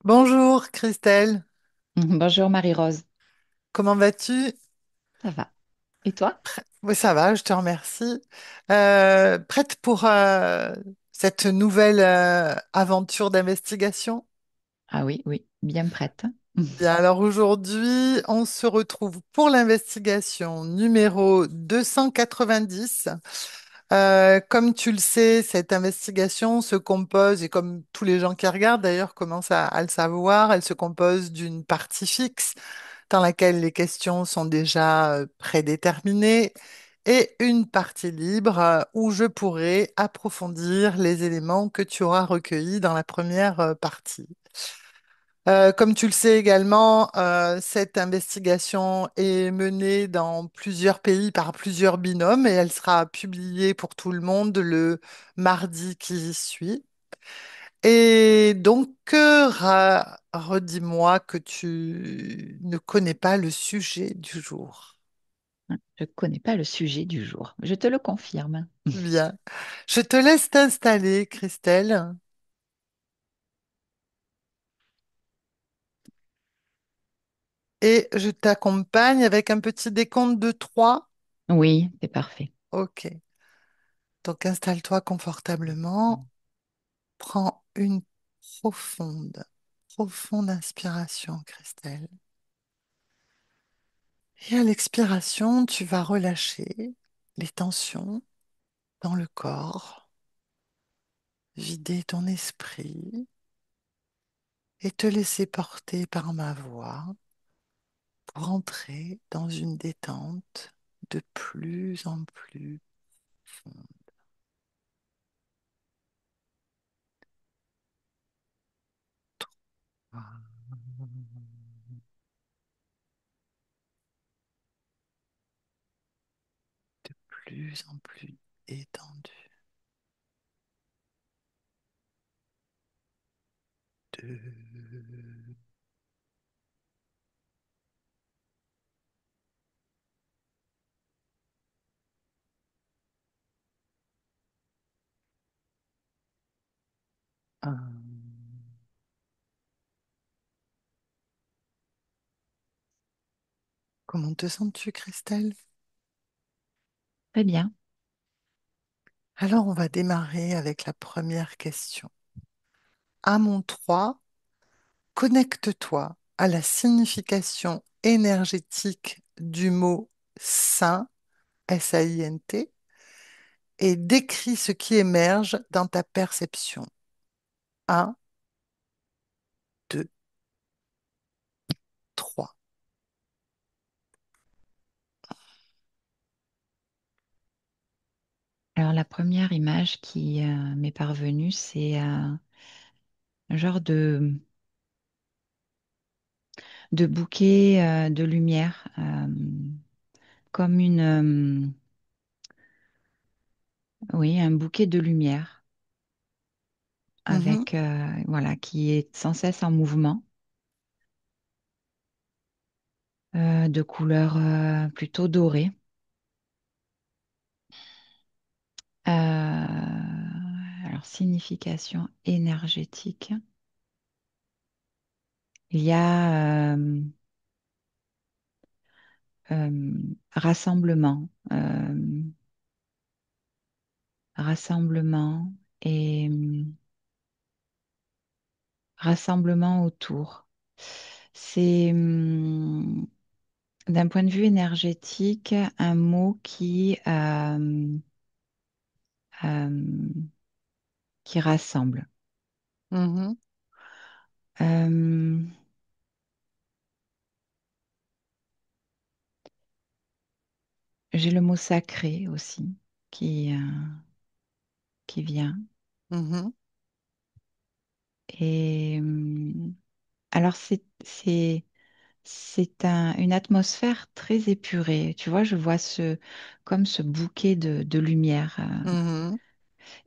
Bonjour Christelle, Bonjour Marie-Rose, comment vas-tu? ça va. Et toi? Oui, ça va, je te remercie. Prête pour cette nouvelle aventure d'investigation? Ah oui, oui, bien prête. Bien, alors aujourd'hui, on se retrouve pour l'investigation numéro 290. Comme tu le sais, cette investigation se compose, et comme tous les gens qui regardent d'ailleurs commencent à le savoir, elle se compose d'une partie fixe dans laquelle les questions sont déjà prédéterminées et une partie libre où je pourrai approfondir les éléments que tu auras recueillis dans la première partie. Comme tu le sais également, cette investigation est menée dans plusieurs pays par plusieurs binômes et elle sera publiée pour tout le monde le mardi qui suit. Et donc, redis-moi que tu ne connais pas le sujet du jour. Je ne connais pas le sujet du jour, je te le confirme. Bien. Je te laisse t'installer, Christelle, et je t'accompagne avec un petit décompte de 3. Oui, c'est parfait. OK. Donc, installe-toi confortablement. Prends une profonde, profonde inspiration, Christelle. Et à l'expiration, tu vas relâcher les tensions dans le corps, vider ton esprit et te laisser porter par ma voix pour entrer dans une détente de plus en plus profonde. De plus en plus étendue. De... un. Comment te sens-tu, Christelle? Très bien. Alors, on va démarrer avec la première question. À mon 3, connecte-toi à la signification énergétique du mot saint, S-A-I-N-T, et décris ce qui émerge dans ta perception. Un, 2, 3. Alors la première image qui m'est parvenue, c'est un genre de bouquet de lumière, comme oui, un bouquet de lumière Mhm, avec, voilà, qui est sans cesse en mouvement, de couleur plutôt dorée. Alors, signification énergétique. Il y a euh, rassemblement, rassemblement et rassemblement autour. C'est d'un point de vue énergétique un mot euh, qui rassemble. mhm, Euh, j'ai le mot sacré aussi qui, euh, qui vient. mhm, Et alors c'est une atmosphère très épurée. Tu vois, je vois comme ce bouquet de lumière. mhm,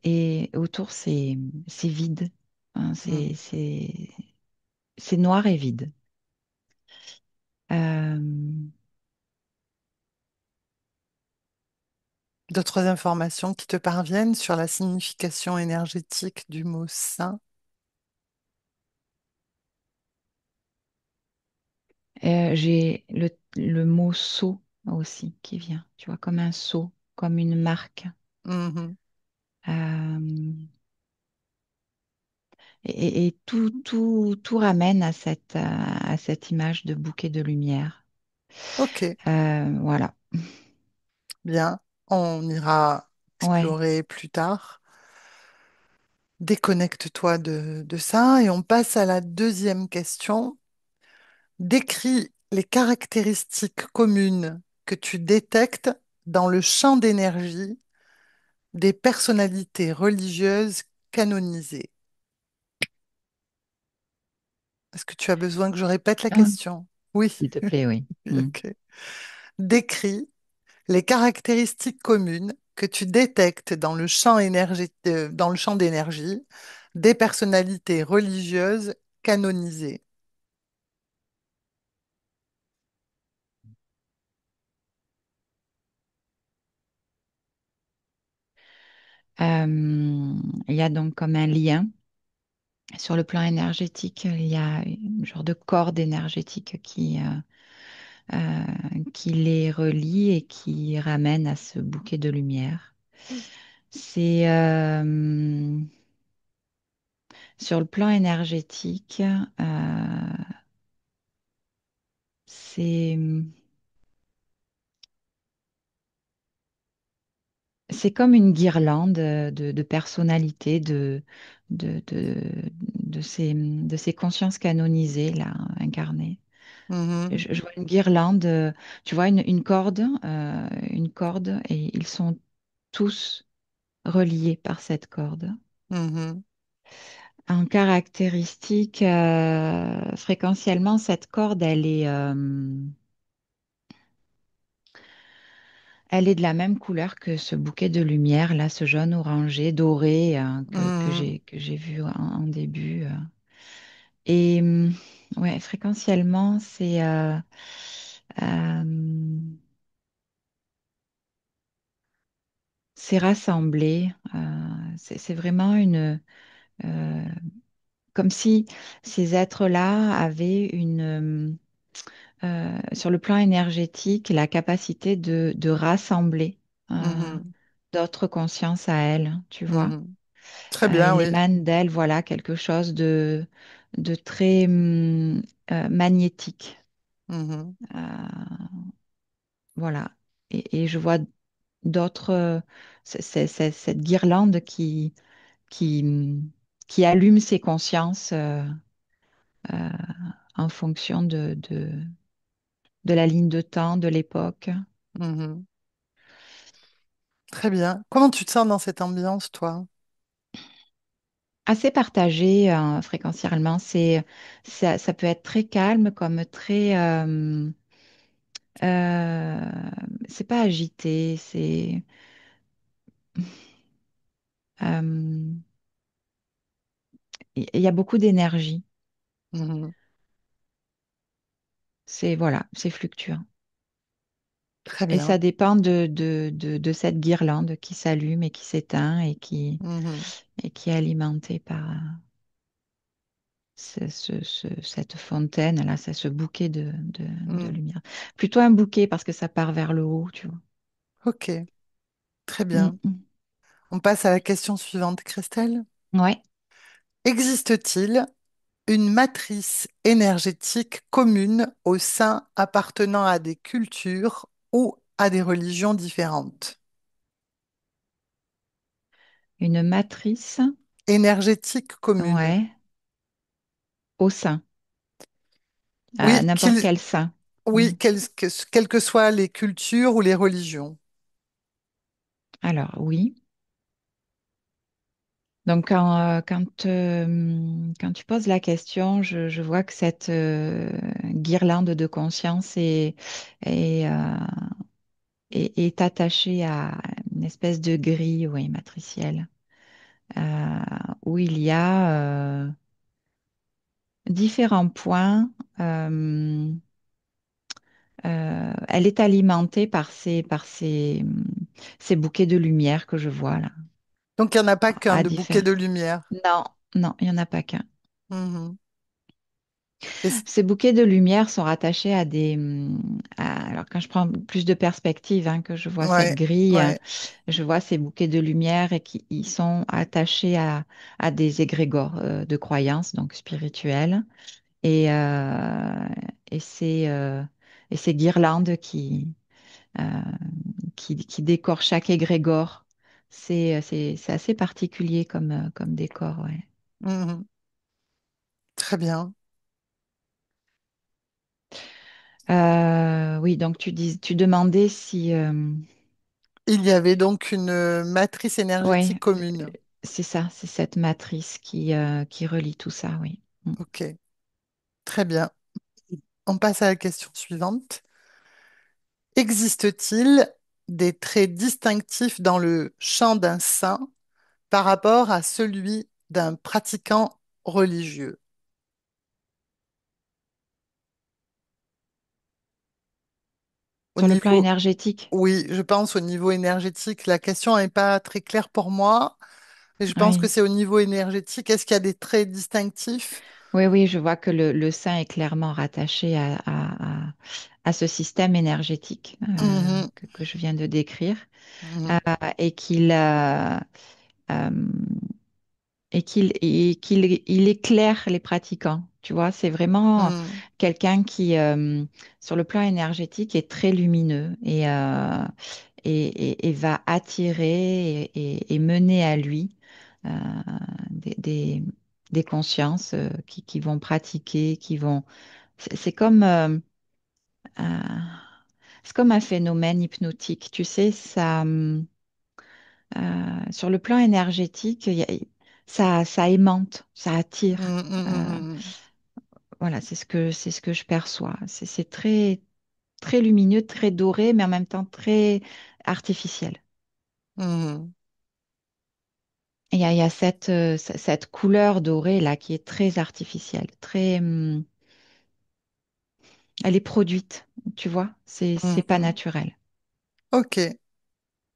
Et autour, c'est vide. Hein, mhm. c'est noir et vide. Euh, D'autres informations qui te parviennent sur la signification énergétique du mot saint? J'ai le mot seau aussi qui vient, tu vois, comme un seau, comme une marque. Mhm. Euh, et tout ramène à cette image de bouquet de lumière. Ok, Voilà. bien. On ira Ouais. explorer plus tard. Déconnecte-toi de ça et on passe à la deuxième question. Décris les caractéristiques communes que tu détectes dans le champ d'énergie des personnalités religieuses canonisées. Est-ce que tu as besoin que je répète la Ah, question? Oui, s'il te plaît, oui. oui, Mm. ok. Décris les caractéristiques communes que tu détectes dans le champ d'énergie des personnalités religieuses canonisées. Il y a donc comme un lien sur le plan énergétique. Il y a un genre de corde énergétique qui les relie et qui ramène à ce bouquet de lumière. C'est sur le plan énergétique, c'est c'est comme une guirlande de personnalités, de, de, de ces consciences canonisées, là, incarnées. Mhm, Je vois une guirlande, tu vois, une corde, et ils sont tous reliés par cette corde. mhm, En caractéristique, fréquentiellement, cette corde, elle est de la même couleur que ce bouquet de lumière, là, ce jaune orangé, doré, mhm, que j'ai vu en début. Et ouais, fréquentiellement, euh, c'est rassemblé. C'est vraiment euh, comme si ces êtres-là avaient sur le plan énergétique, la capacité de rassembler euh, mhm, d'autres consciences à elles, tu vois. mhm. Très bien, Il oui. émane d'elles, voilà, quelque chose de très magnétique. Mhm, Euh, voilà. Et je vois d'autres, cette guirlande qui, qui allume ces consciences euh, en fonction de la ligne de temps, de l'époque. mhm. Très bien. Comment tu te sens dans cette ambiance, toi? Assez partagé fréquentiellement. Ça peut être très calme comme très... euh, c'est pas agité, euh, il y a beaucoup d'énergie. Mhm. Voilà, c'est fluctuant. Très Et bien. ça dépend de cette guirlande qui s'allume et qui s'éteint Mhm, et qui est alimentée par cette fontaine, là, c'est ce bouquet de mhm. lumière. Plutôt un bouquet parce que ça part vers le haut, tu vois. Ok, très Mm, bien. mm. On passe à la question suivante, Christelle. Ouais, Existe-t-il une matrice énergétique commune au sein appartenant à des cultures ou à des religions différentes? une matrice, Énergétique commune. ouais, au sein, à Oui, n'importe quel sein. Mm. oui, quelles que soient les cultures ou les religions. Alors, oui. Donc, quand tu poses la question, je vois que cette guirlande de conscience est, euh, est attachée à une espèce de grille, oui, matricielle, euh, où il y a différents points. euh, Elle est alimentée par ces bouquets de lumière que je vois là, Donc, il n'y en a pas qu'un à de bouquet différents. de lumière. Non, non, il n'y en a pas qu'un. Mhm. Et Ces bouquets de lumière sont rattachés à alors quand je prends plus de perspective, hein, que je vois cette ouais, grille, ouais. je vois ces bouquets de lumière et qui ils sont attachés à des égrégores de croyances, donc spirituelles. Et, euh, et et ces guirlandes euh, qui décorent chaque égrégore, c'est assez particulier comme décor, ouais. Mhm. Très bien. Oui, donc tu demandais si, Il y avait donc une matrice ouais, énergétique commune. c'est ça, c'est cette matrice qui relie tout ça, oui. Mm. Ok, très bien. On passe à la question suivante. Existe-t-il des traits distinctifs dans le chant d'un saint par rapport à celui d'un pratiquant religieux? Au Sur le plan niveau, énergétique, oui, je pense au niveau énergétique. La question n'est pas très claire pour moi, mais je pense que oui. c'est au niveau énergétique. Est-ce qu'il y a des traits distinctifs? Oui, oui, je vois que le sein est clairement rattaché à ce système énergétique Mhm, que je viens de décrire mhm, euh, et euh, qu'il il éclaire les pratiquants. Tu vois, c'est vraiment mhm, quelqu'un qui, sur le plan énergétique, est très lumineux et va attirer et mener à lui euh, des, des- des consciences qui vont pratiquer, qui vont. C'est comme, c'est comme un phénomène hypnotique. Tu sais, sur le plan énergétique, ça aimante, ça attire. mhm, Euh, mhm, mhm, voilà, c'est ce que je perçois. C'est très, très lumineux, très doré, mais en même temps très artificiel. mhm, Il y a cette couleur dorée là qui est très artificielle, très, elle est produite, tu vois, c'est pas mhm. naturel. Ok,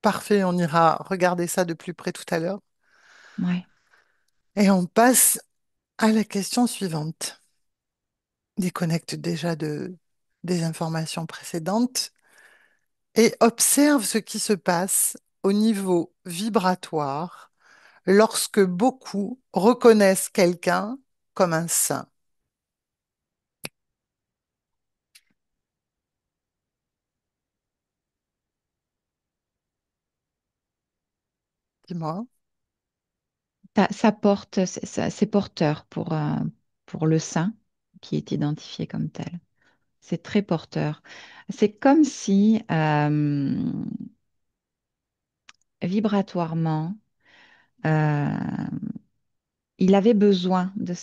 parfait. On ira regarder ça de plus près tout à l'heure. Ouais. Et on passe à la question suivante. Déconnecte déjà des informations précédentes et observe ce qui se passe au niveau vibratoire lorsque beaucoup reconnaissent quelqu'un comme un saint. Dis-moi. Ça porte, c'est porteur pour le sein qui est identifié comme tel. C'est très porteur. C'est comme si vibratoirement, euh, il avait besoin de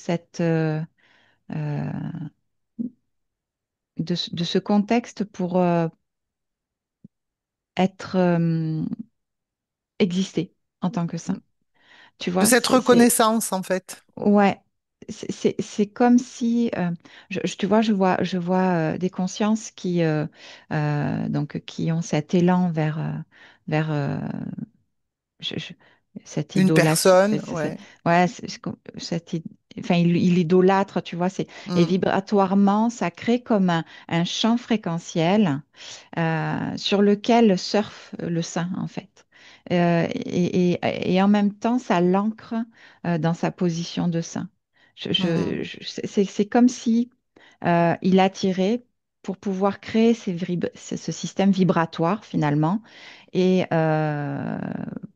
euh, de ce contexte pour être exister en tant que saint. Tu De vois, cette reconnaissance, en fait. ouais, c'est comme si, tu vois, je vois des consciences donc, qui ont cet élan vers je- je- cette Une idolâtre. personne, ouais. Ouais, enfin, il idolâtre, tu vois, et Mm, vibratoirement, ça crée comme un champ fréquentiel sur lequel surfe le sein, en fait. Et en même temps, ça l'ancre dans sa position de sein. mm, C'est comme si il attirait pour pouvoir créer ce système vibratoire, finalement, et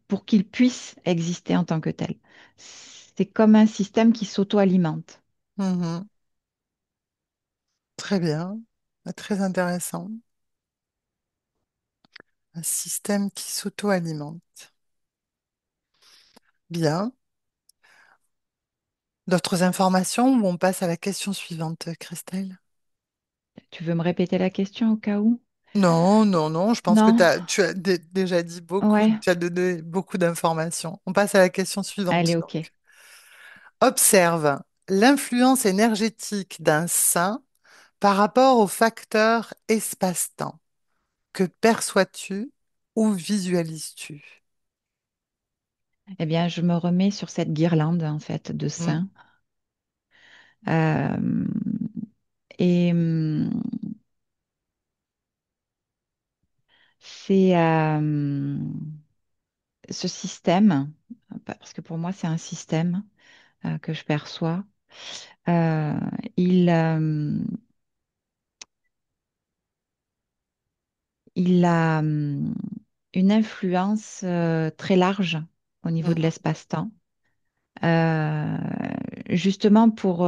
pour qu'il puisse exister en tant que tel. C'est comme un système qui s'auto-alimente. mhm. Très bien. Très intéressant. Un système qui s'auto-alimente. Bien. D'autres informations ou on passe à la question suivante, Christelle? Tu veux me répéter la question au cas où? Non, non, non, je pense que Non? tu as déjà dit beaucoup, Ouais. tu as donné beaucoup d'informations. On passe à la question suivante, Allez, ok. donc. Observe l'influence énergétique d'un saint par rapport au facteur espace-temps. Que perçois-tu ou visualises-tu? Eh bien, je me remets sur cette guirlande, en fait, de Hmm, saints. Euh, Et c'est ce système, parce que pour moi c'est un système que je perçois, euh, il, il a une influence très large au niveau de Mhm. l'espace-temps. Euh, Justement pour...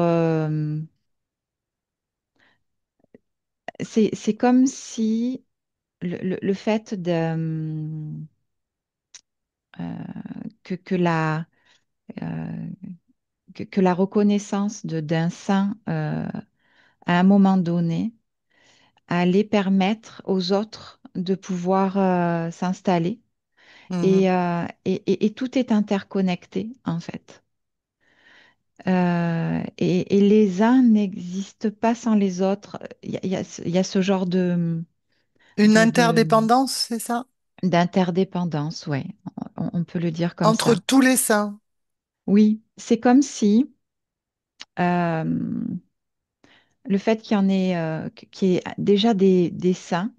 c'est comme si le fait euh, que euh, que la reconnaissance d'un saint à un moment donné allait permettre aux autres de pouvoir s'installer. Mhm. Et tout est interconnecté, en fait. Et les uns n'existent pas sans les autres. Il y a ce genre Une de, interdépendance, c'est ça? d'interdépendance, ouais. On peut le dire comme Entre ça. tous les saints. Oui, c'est comme si euh, le fait qu'il y en ait, qu'il y ait déjà des saints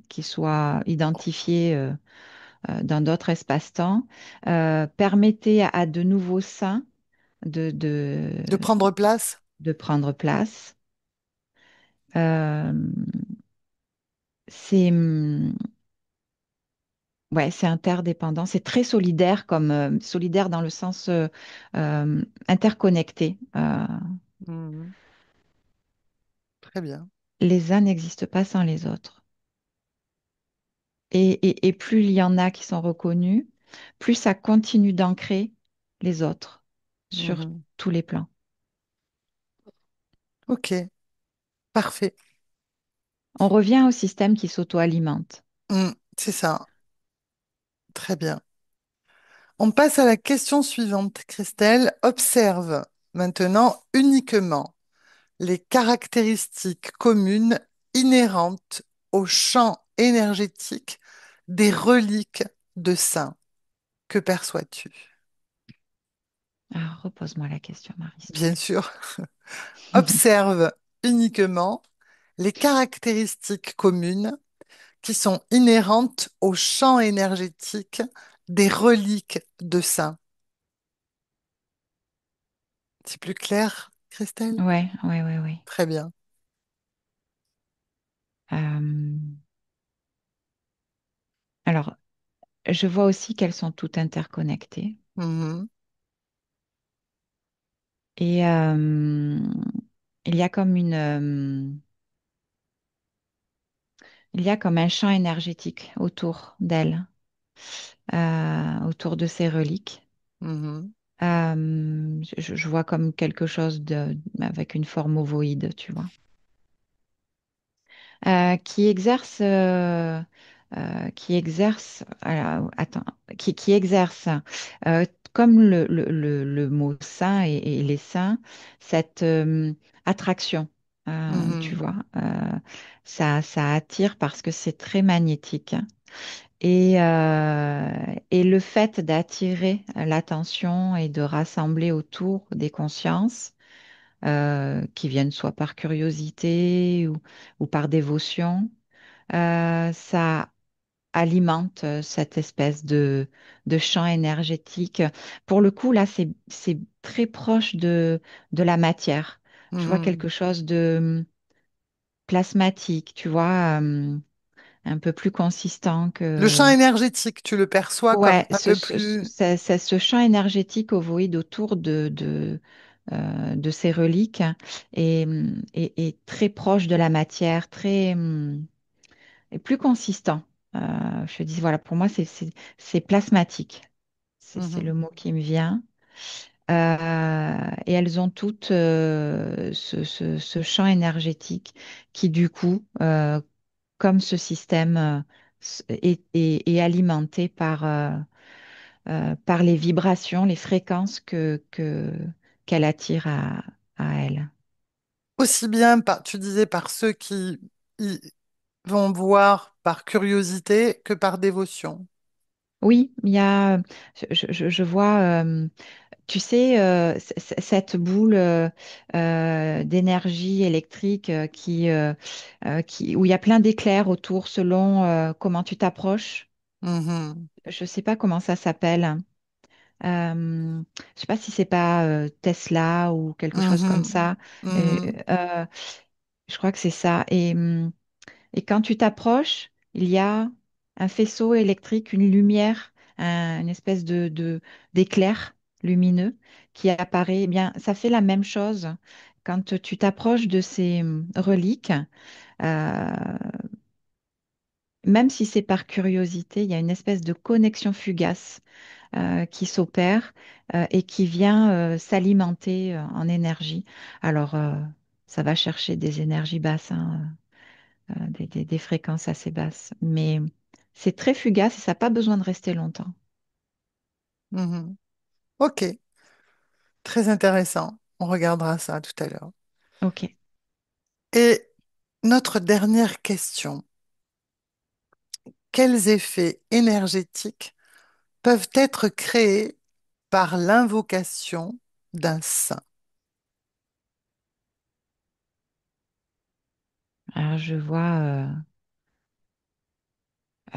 qui soient identifiés dans d'autres espaces-temps permettait à de nouveaux saints de, de, De prendre place. de prendre place. Euh, c'est ouais, c'est interdépendant, c'est très solidaire comme solidaire dans le sens interconnecté. Mhm. Très bien. Les uns n'existent pas sans les autres. Et plus il y en a qui sont reconnus, plus ça continue d'ancrer les autres sur Mhm. tous les plans. Ok, parfait. On revient au système qui s'auto-alimente. C'est ça. Très bien. On passe à la question suivante, Christelle. Observe maintenant uniquement les caractéristiques communes inhérentes au champ énergétique des reliques de saints. Que perçois-tu? Ah, repose-moi la question, Marie, s'il te Bien plaît. sûr, observe uniquement les caractéristiques communes qui sont inhérentes au champ énergétique des reliques de saints. C'est plus clair, Christelle? Ouais, ouais, ouais, ouais. Très bien. Euh, alors, je vois aussi qu'elles sont toutes interconnectées. Mhm, Et il y a comme il y a comme un champ énergétique autour d'elles, autour de ces reliques. mhm, Je vois comme quelque chose avec une forme ovoïde, tu vois. Qui exerce, alors, attends, qui exerce, comme le mot saint et les saints, cette attraction, tu mhm, vois. Ça attire parce que c'est très magnétique. Et le fait d'attirer l'attention et de rassembler autour des consciences, qui viennent soit par curiosité ou par dévotion, ça alimente cette espèce de champ énergétique. Pour le coup, là, c'est très proche de la matière. Je vois mhm. quelque chose de plasmatique, tu vois, un peu plus consistant Le champ que... énergétique, tu le perçois comme Ouais, un peu plus... c'est ce champ énergétique ovoïde autour de ces reliques et très proche de la matière, très... et plus consistant. Je dis, voilà, pour moi, c'est plasmatique. C'est Mhm, le mot qui me vient. Et elles ont toutes ce champ énergétique qui, du coup, comme ce système, est alimenté par les vibrations, les fréquences qu'elle attire à elle. aussi bien par, tu disais, par ceux qui vont voir par curiosité que par dévotion. Oui, il y a, je vois, tu sais, cette boule d'énergie électrique où il y a plein d'éclairs autour selon comment tu t'approches. Mhm, Je ne sais pas comment ça s'appelle. Je sais pas si c'est pas Tesla ou quelque chose comme mhm, ça. Euh, mhm. euh, je crois que c'est ça. Et quand tu t'approches, il y a un faisceau électrique, une lumière, une espèce d'éclair lumineux qui apparaît. Eh bien, ça fait la même chose quand tu t'approches de ces reliques. euh, Même si c'est par curiosité, il y a une espèce de connexion fugace qui s'opère et qui vient s'alimenter en énergie. Alors, ça va chercher des énergies basses, hein, des fréquences assez basses, mais c'est très fugace et ça n'a pas besoin de rester longtemps. Mhm. Ok, très intéressant. On regardera ça tout à l'heure. Ok. Et notre dernière question. Quels effets énergétiques peuvent être créés par l'invocation d'un saint? Alors, je vois,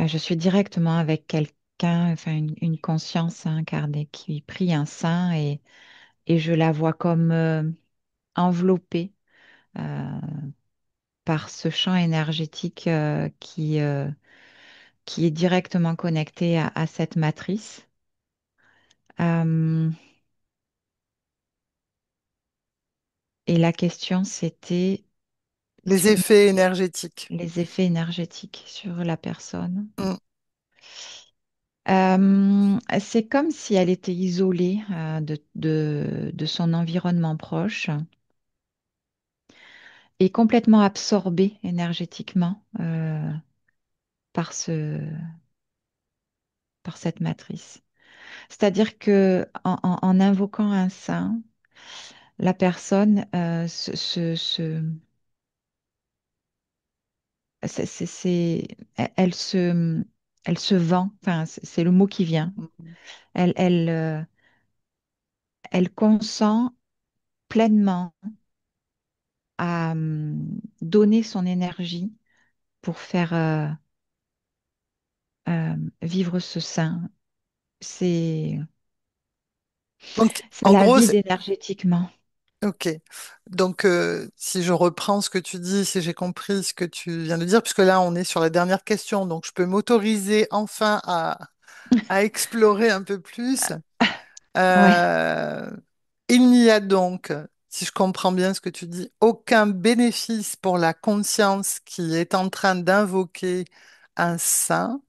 je suis directement avec quelqu'un, enfin une conscience incarnée qui prie un saint et je la vois comme enveloppée euh, par ce champ énergétique qui est directement connecté à cette matrice. Euh, et la question, c'était Les sur effets énergétiques. les effets énergétiques sur la personne. Mm. C'est comme si elle était isolée de son environnement proche et complètement absorbée énergétiquement par par cette matrice. C'est-à-dire que en invoquant un saint, la personne elle se vend, enfin, c'est le mot qui vient. Mhm. Elle, elle, euh, Elle consent pleinement à donner son énergie pour faire vivre ce sein. C'est, Donc, Ça en la gros, vide énergétiquement. ok. Donc, si je reprends ce que tu dis, si j'ai compris ce que tu viens de dire, puisque là, on est sur la dernière question, donc je peux m'autoriser enfin à explorer un peu plus. Ouais. Euh, il n'y a donc, si je comprends bien ce que tu dis, aucun bénéfice pour la conscience qui est en train d'invoquer un saint,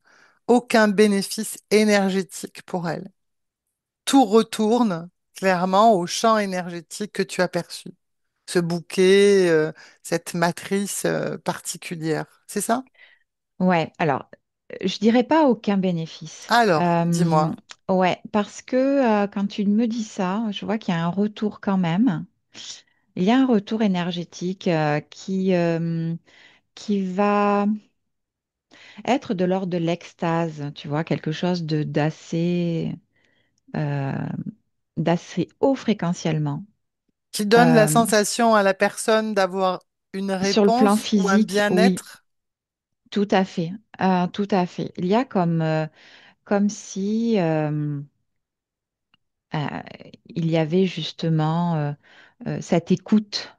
aucun bénéfice énergétique pour elle. Tout retourne clairement au champ énergétique que tu as perçu, ce bouquet, cette matrice, particulière. C'est ça? Ouais, alors, je dirais pas aucun bénéfice. Alors, dis-moi. Ouais, parce que quand tu me dis ça, je vois qu'il y a un retour quand même. Il y a un retour énergétique qui va être de l'ordre de l'extase, tu vois, quelque chose euh, d'assez haut fréquentiellement. Qui donne la Euh, sensation à la personne d'avoir une sur le plan réponse ou un physique, oui, bien-être. tout à fait, tout à fait. Il y a comme si euh, il y avait justement cette écoute,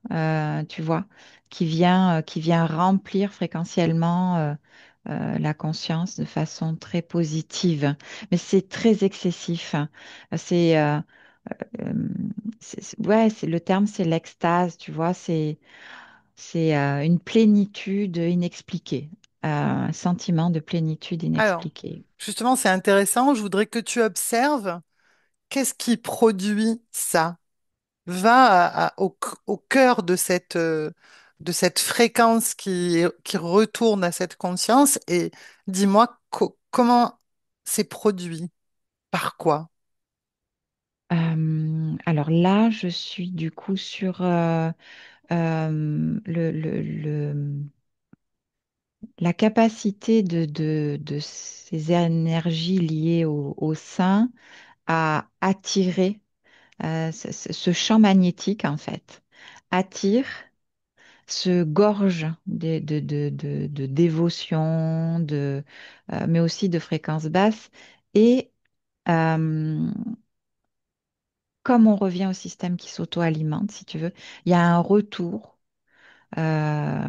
tu vois, qui vient remplir fréquentiellement la conscience de façon très positive. Mais c'est très excessif, hein. C'est, euh, ouais, le terme, c'est l'extase, tu vois, c'est une plénitude inexpliquée, un sentiment de plénitude Alors, inexpliquée. justement, c'est intéressant. Je voudrais que tu observes qu'est-ce qui produit ça. Va au cœur de cette fréquence qui retourne à cette conscience et dis-moi comment c'est produit, par quoi? Alors là, je suis du coup sur la capacité de ces énergies liées au sein à attirer ce champ magnétique, en fait, attire, se gorge de dévotion, mais aussi de fréquences basses. Et euh, comme on revient au système qui s'auto-alimente, si tu veux, il y a un retour. euh,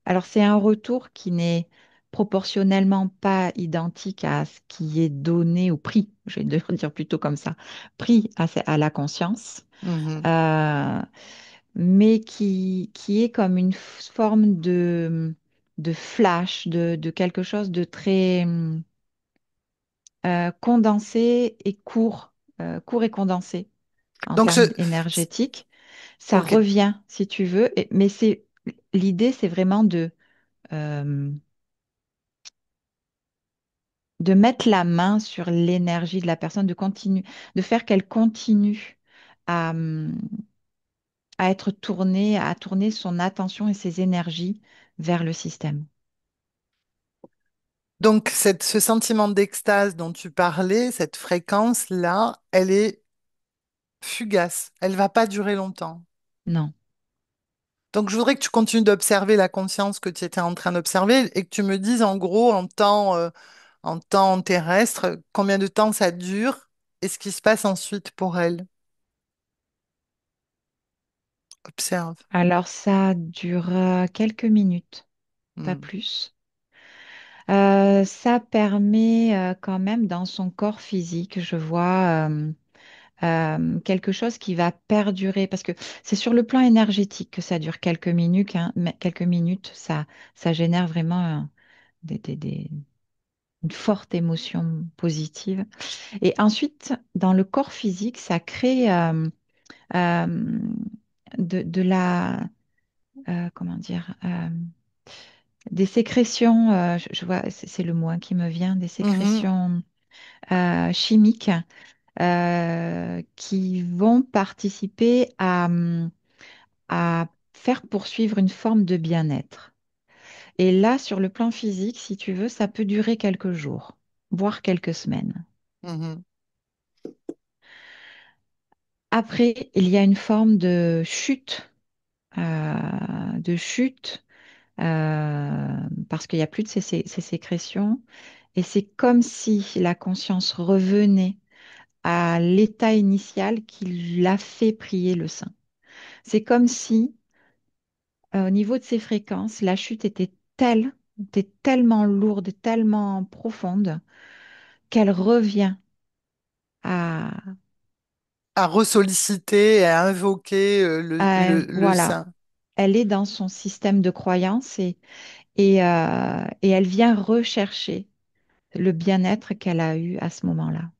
alors, c'est un retour qui n'est proportionnellement pas identique à ce qui est donné ou pris, je vais dire plutôt comme ça, pris à la conscience. Mhm. Euh, mais qui est comme une forme de flash, de quelque chose de très condensé et court, court et condensé en Donc, termes énergétiques. Ça ok. revient, si tu veux, mais l'idée, c'est vraiment euh, de mettre la main sur l'énergie de la personne, de faire qu'elle continue à, à être tournée, à tourner son attention et ses énergies vers le système. Donc, ce sentiment d'extase dont tu parlais, cette fréquence-là, elle est fugace. Elle va pas durer longtemps. Non. Donc, je voudrais que tu continues d'observer la conscience que tu étais en train d'observer et que tu me dises, en gros, en temps terrestre, combien de temps ça dure et ce qui se passe ensuite pour elle. Observe. Alors ça dure quelques minutes, pas Hmm. plus. Ça permet quand même dans son corps physique, je vois quelque chose qui va perdurer, parce que c'est sur le plan énergétique que ça dure quelques minutes, hein, mais quelques minutes, ça génère vraiment des, des- des- une forte émotion positive. Et ensuite, dans le corps physique, ça crée euh, de la, comment dire, des sécrétions, je vois, c'est le mot hein, qui me vient, des Mhm. sécrétions chimiques qui vont participer à faire poursuivre une forme de bien-être. Et là, sur le plan physique, si tu veux, ça peut durer quelques jours, voire quelques semaines. Mhm. Après, il y a une forme de chute, parce qu'il n'y a plus de ces sécrétions. Et c'est comme si la conscience revenait à l'état initial qui l'a fait prier le saint. C'est comme si, au niveau de ses fréquences, la chute était tellement lourde et tellement profonde qu'elle revient à, À ressolliciter et à invoquer le voilà, sein. elle est dans son système de croyance et elle vient rechercher le bien-être qu'elle a eu à ce moment-là.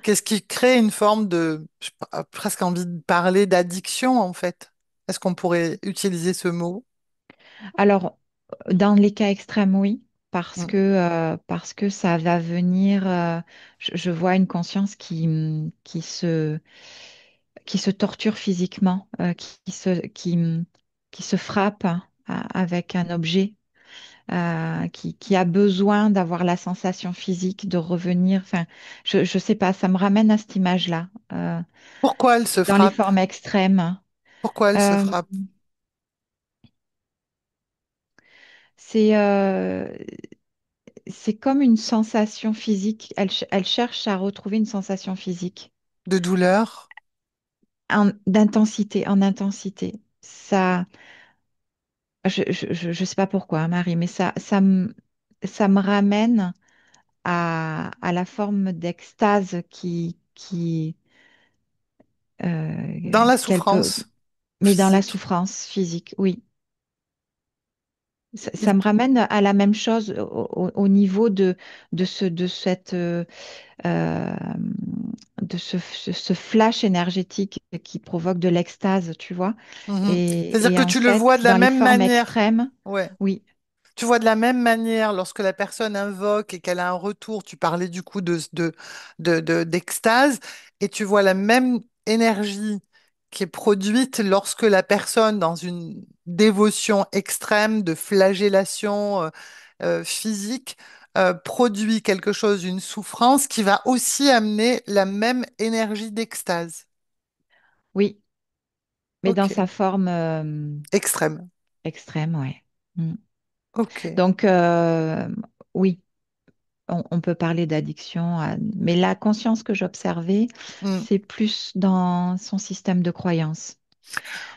Qu'est-ce qui crée une forme de, j'ai presque envie de parler d'addiction en fait. Est-ce qu'on pourrait utiliser ce mot? Alors, dans les cas extrêmes, oui, Mm. parce que ça va venir, je vois une conscience qui se torture physiquement, qui se frappe hein, avec un objet, qui a besoin d'avoir la sensation physique, de revenir. Enfin, je sais pas, ça me ramène à cette image-là, Pourquoi elle se dans les frappe? formes extrêmes. Pourquoi elle se Euh, frappe? c'est c'est comme une sensation physique. Elle cherche à retrouver une sensation physique De douleur? d'intensité, en intensité. Ça, je sais pas pourquoi, hein, Marie, mais ça me ramène à la forme d'extase Dans la qu'elle peut, souffrance mais dans la physique. souffrance physique, oui. Ça Il- me ramène à la même chose au niveau de cette euh, ce flash énergétique qui provoque de l'extase, tu vois. Mhm. C'est-à-dire Et que en tu le vois fait, de la dans les même formes manière. extrêmes, Ouais. oui, Tu vois de la même manière lorsque la personne invoque et qu'elle a un retour, tu parlais du coup d'extase, et tu vois la même énergie qui est produite lorsque la personne, dans une dévotion extrême de flagellation physique, produit quelque chose, une souffrance qui va aussi amener la même énergie d'extase. Oui, mais dans Ok, sa forme extrême. extrême, ouais. Mm. Ok. Donc, oui, on peut parler d'addiction, mais la conscience que j'observais, Hmm, c'est plus dans son système de croyance.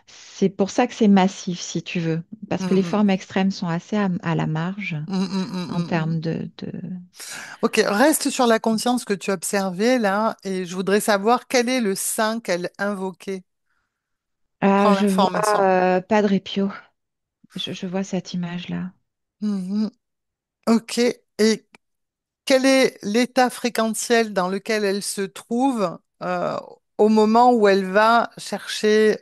C'est pour ça que c'est massif, si tu veux, parce que les hmm, formes extrêmes sont assez à la marge en termes de... Ok, reste sur la conscience que tu as observée là, et je voudrais savoir quel est le saint qu'elle invoquait. Prends Je vois l'information. Padre Pio, je vois cette image-là. Mhm. Ok, et quel est l'état fréquentiel dans lequel elle se trouve au moment où elle va chercher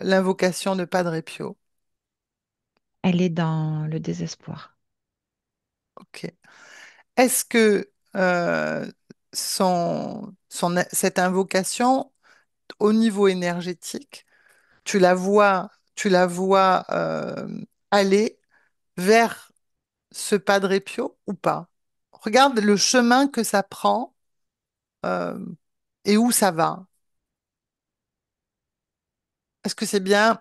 l'invocation de Padre Pio? Elle est dans le désespoir. Ok. Est-ce que cette invocation, au niveau énergétique, tu la vois aller vers ce Padre Pio ou pas? Regarde le chemin que ça prend euh, et où ça va. Est-ce que c'est bien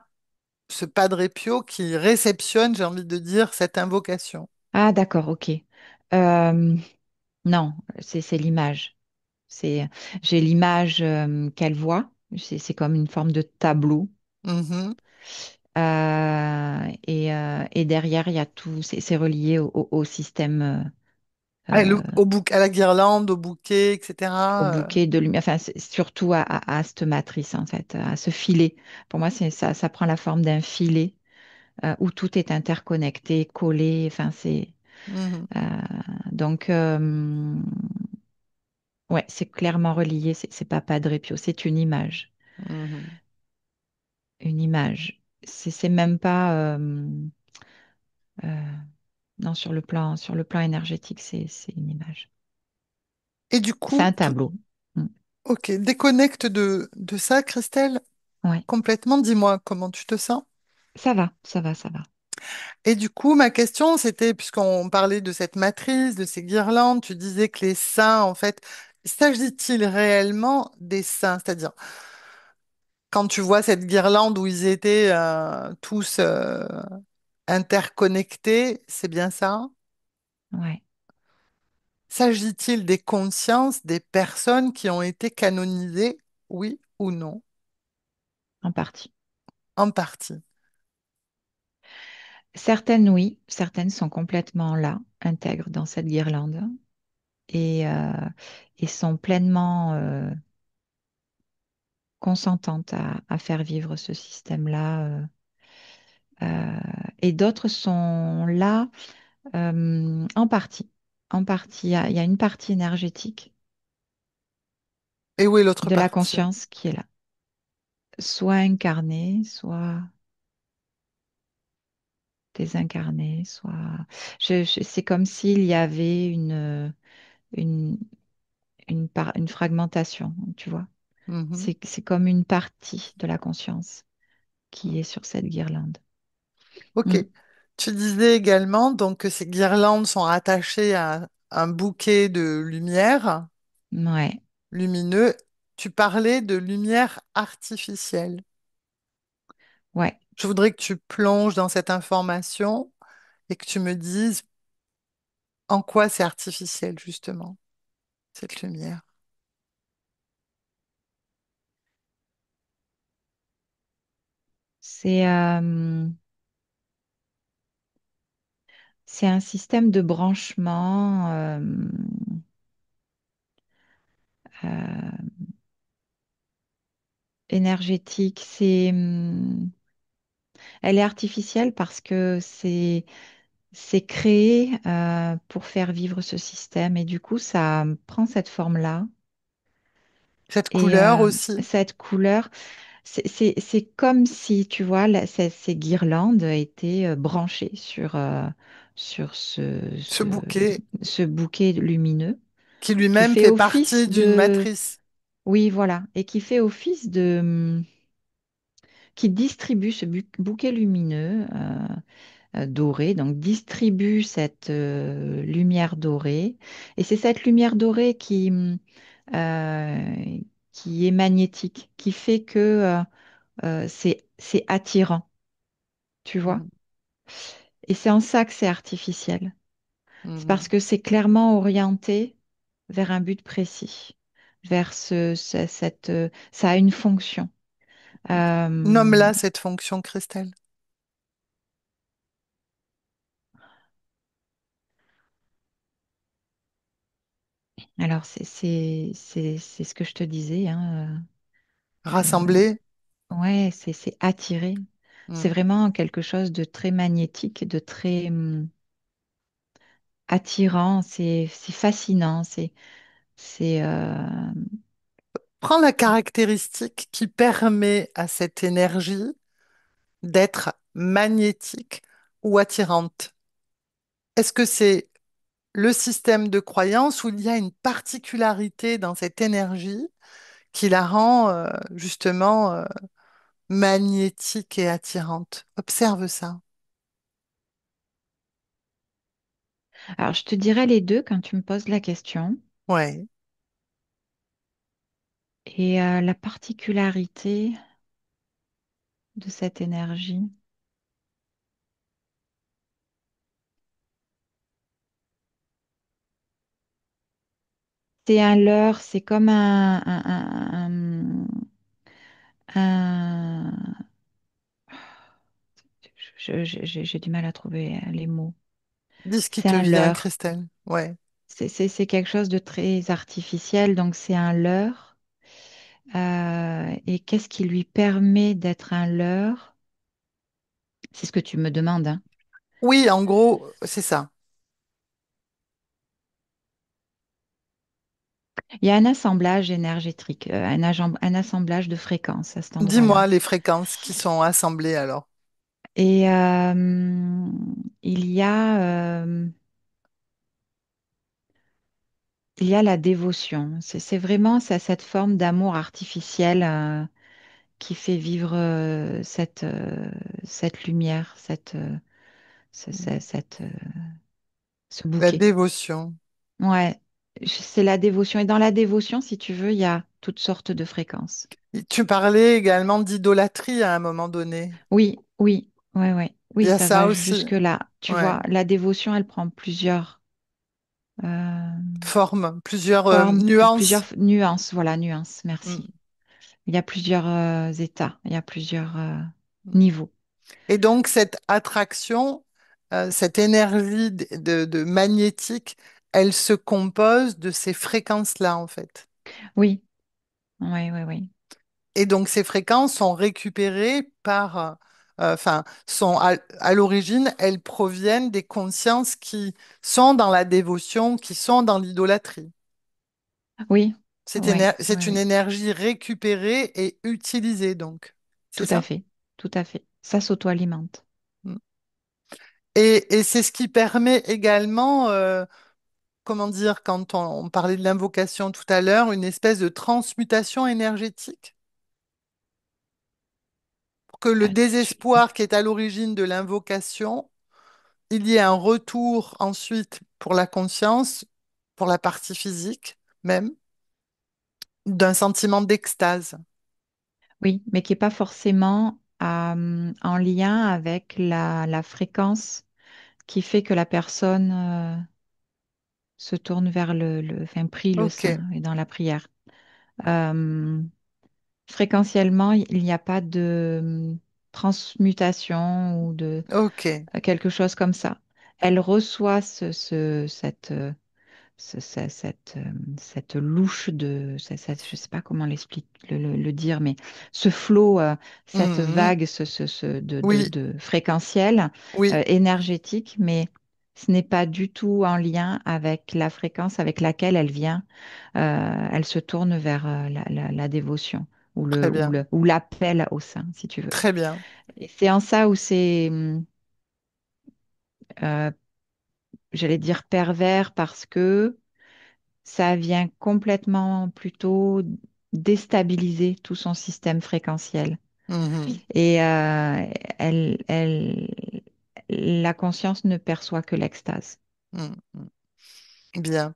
ce Padre Pio qui réceptionne, j'ai envie de dire, cette invocation? Ah, d'accord, ok. Euh, non, c'est l'image. C'est, j'ai l'image qu'elle voit. C'est comme une forme de tableau. Mhm. Et derrière, il y a tout. C'est relié au système, Ah, euh, à la guirlande, au bouquet, au etc. bouquet de lumière. Enfin, c'est surtout à cette matrice, en fait, à ce filet. Pour moi, c'est ça, ça prend la forme d'un filet où tout est interconnecté, collé. Enfin, Mhm. euh, donc, ouais, c'est clairement relié. C'est pas Padre Pio, c'est une image. Mhm. Une image. C'est même pas. Euh, non, sur le plan énergétique, c'est une image. Et du C'est coup, un tableau. Mm. ok, déconnecte de ça, Christelle, Ouais, complètement. Dis-moi comment tu te sens. ça va, ça va, ça va. Et du coup, ma question, c'était, puisqu'on parlait de cette matrice, de ces guirlandes, tu disais que les saints, en fait, s'agit-il réellement des saints? C'est-à-dire, quand tu vois cette guirlande où ils étaient tous interconnectés, c'est bien ça? Ouais, S'agit-il des consciences des personnes qui ont été canonisées, oui ou non? en partie. En partie. Certaines, oui, certaines sont complètement là, intègres dans cette guirlande et, euh, et sont pleinement consentantes à faire vivre ce système-là. Euh, et d'autres sont là en partie. En partie, il y a une partie énergétique Et où est l'autre de la partie? conscience qui est là, soit incarnée, soit désincarnée, soit... c'est comme s'il y avait une, une fragmentation, tu vois. Mhm. C'est comme une partie de la conscience qui est sur cette guirlande. Ok. Mm. Tu disais également donc que ces guirlandes sont rattachées à un bouquet de lumière Ouais, lumineux. Tu parlais de lumière artificielle. ouais, Je voudrais que tu plonges dans cette information et que tu me dises en quoi c'est artificiel, justement, cette lumière. c'est c'est un système de branchement euh, énergétique. Elle est artificielle parce que c'est créé pour faire vivre ce système et du coup, ça prend cette forme-là Cette et couleur aussi. cette couleur. C'est comme si, tu vois, ces guirlandes étaient branchées sur Ce bouquet ce bouquet lumineux qui qui lui-même fait fait partie office d'une de... matrice. Oui, voilà, et qui fait office qui distribue ce bouquet lumineux doré, donc distribue cette lumière dorée. Et c'est cette lumière dorée euh, qui est magnétique, qui fait que c'est attirant, tu vois. Mhm. Et c'est en ça que c'est artificiel. C'est parce Mhm. que c'est clairement orienté vers un but précis, vers ça a une fonction. Euh, Nomme-la cette fonction, Christelle. alors c'est ce que je te disais, hein, Rassembler. ouais, c'est attiré. C'est Mm. vraiment quelque chose de très magnétique, de très attirant. C'est fascinant. C'est Prends la caractéristique qui permet à cette énergie d'être magnétique ou attirante. Est-ce que c'est le système de croyance où il y a une particularité dans cette énergie qui la rend justement magnétique et attirante? Observe ça. Alors, je te dirais les deux quand tu me poses la question. Ouais. Et la particularité de cette énergie, c'est un leurre, c'est comme un- j'ai du mal à trouver les mots. Dis ce qui C'est te un vient, leurre. Christelle. Ouais. C'est quelque chose de très artificiel, donc c'est un leurre. Et qu'est-ce qui lui permet d'être un leurre? C'est ce que tu me demandes, hein. Oui, en gros, c'est ça. Il y a un assemblage énergétique, un assemblage de fréquences à cet Dis-moi endroit-là. les fréquences qui sont assemblées alors. Et il y a, il y a la dévotion. C'est vraiment cette forme d'amour artificiel qui fait vivre cette lumière, ce La bouquet. dévotion. Ouais, c'est la dévotion. Et dans la dévotion, si tu veux, il y a toutes sortes de fréquences. Et tu parlais également d'idolâtrie à un moment donné. Oui, oui, ouais, ouais. Il Oui, y a ça ça va aussi. jusque-là. Tu Ouais. vois, la dévotion, elle prend plusieurs euh, Formes, plusieurs formes, plusieurs nuances. nuances. Voilà, nuances, Mm. merci. Il y a plusieurs états, il y a plusieurs Mm. niveaux. Et donc cette attraction, cette énergie de magnétique, elle se compose de ces fréquences-là en fait. Oui, oui, oui, oui. Et donc ces fréquences sont récupérées par, enfin, sont à l'origine, elles proviennent des consciences qui sont dans la dévotion, qui sont dans l'idolâtrie. Oui, oui, oui, C'est une oui. énergie récupérée et utilisée donc. C'est Tout à ça? fait, tout à fait. Ça s'auto-alimente. Mm. Et c'est ce qui permet également, comment dire, quand on parlait de l'invocation tout à l'heure, une espèce de transmutation énergétique pour que le Ah, désespoir qui est à l'origine de l'invocation, il y ait un retour ensuite pour la conscience, pour la partie physique même, d'un sentiment d'extase. Oui, mais qui n'est pas forcément en lien avec la fréquence qui fait que la personne se tourne vers enfin, prie le Ok, sein et dans la prière. Euh, Fréquentiellement, il n'y a pas de transmutation ou de ok. quelque chose comme ça. Elle reçoit cette louche je ne sais pas comment le dire, mais ce flot, cette Mhm. vague Oui, de fréquentiel oui, énergétique, mais ce n'est pas du tout en lien avec la fréquence avec laquelle elle vient. Elle se tourne vers la dévotion très bien, ou l'appel au sein, si tu veux. très bien. Et c'est en ça où euh, j'allais dire pervers parce que ça vient complètement plutôt déstabiliser tout son système fréquentiel. Mhm, Et la conscience ne perçoit que l'extase. mhm, mhm. Bien.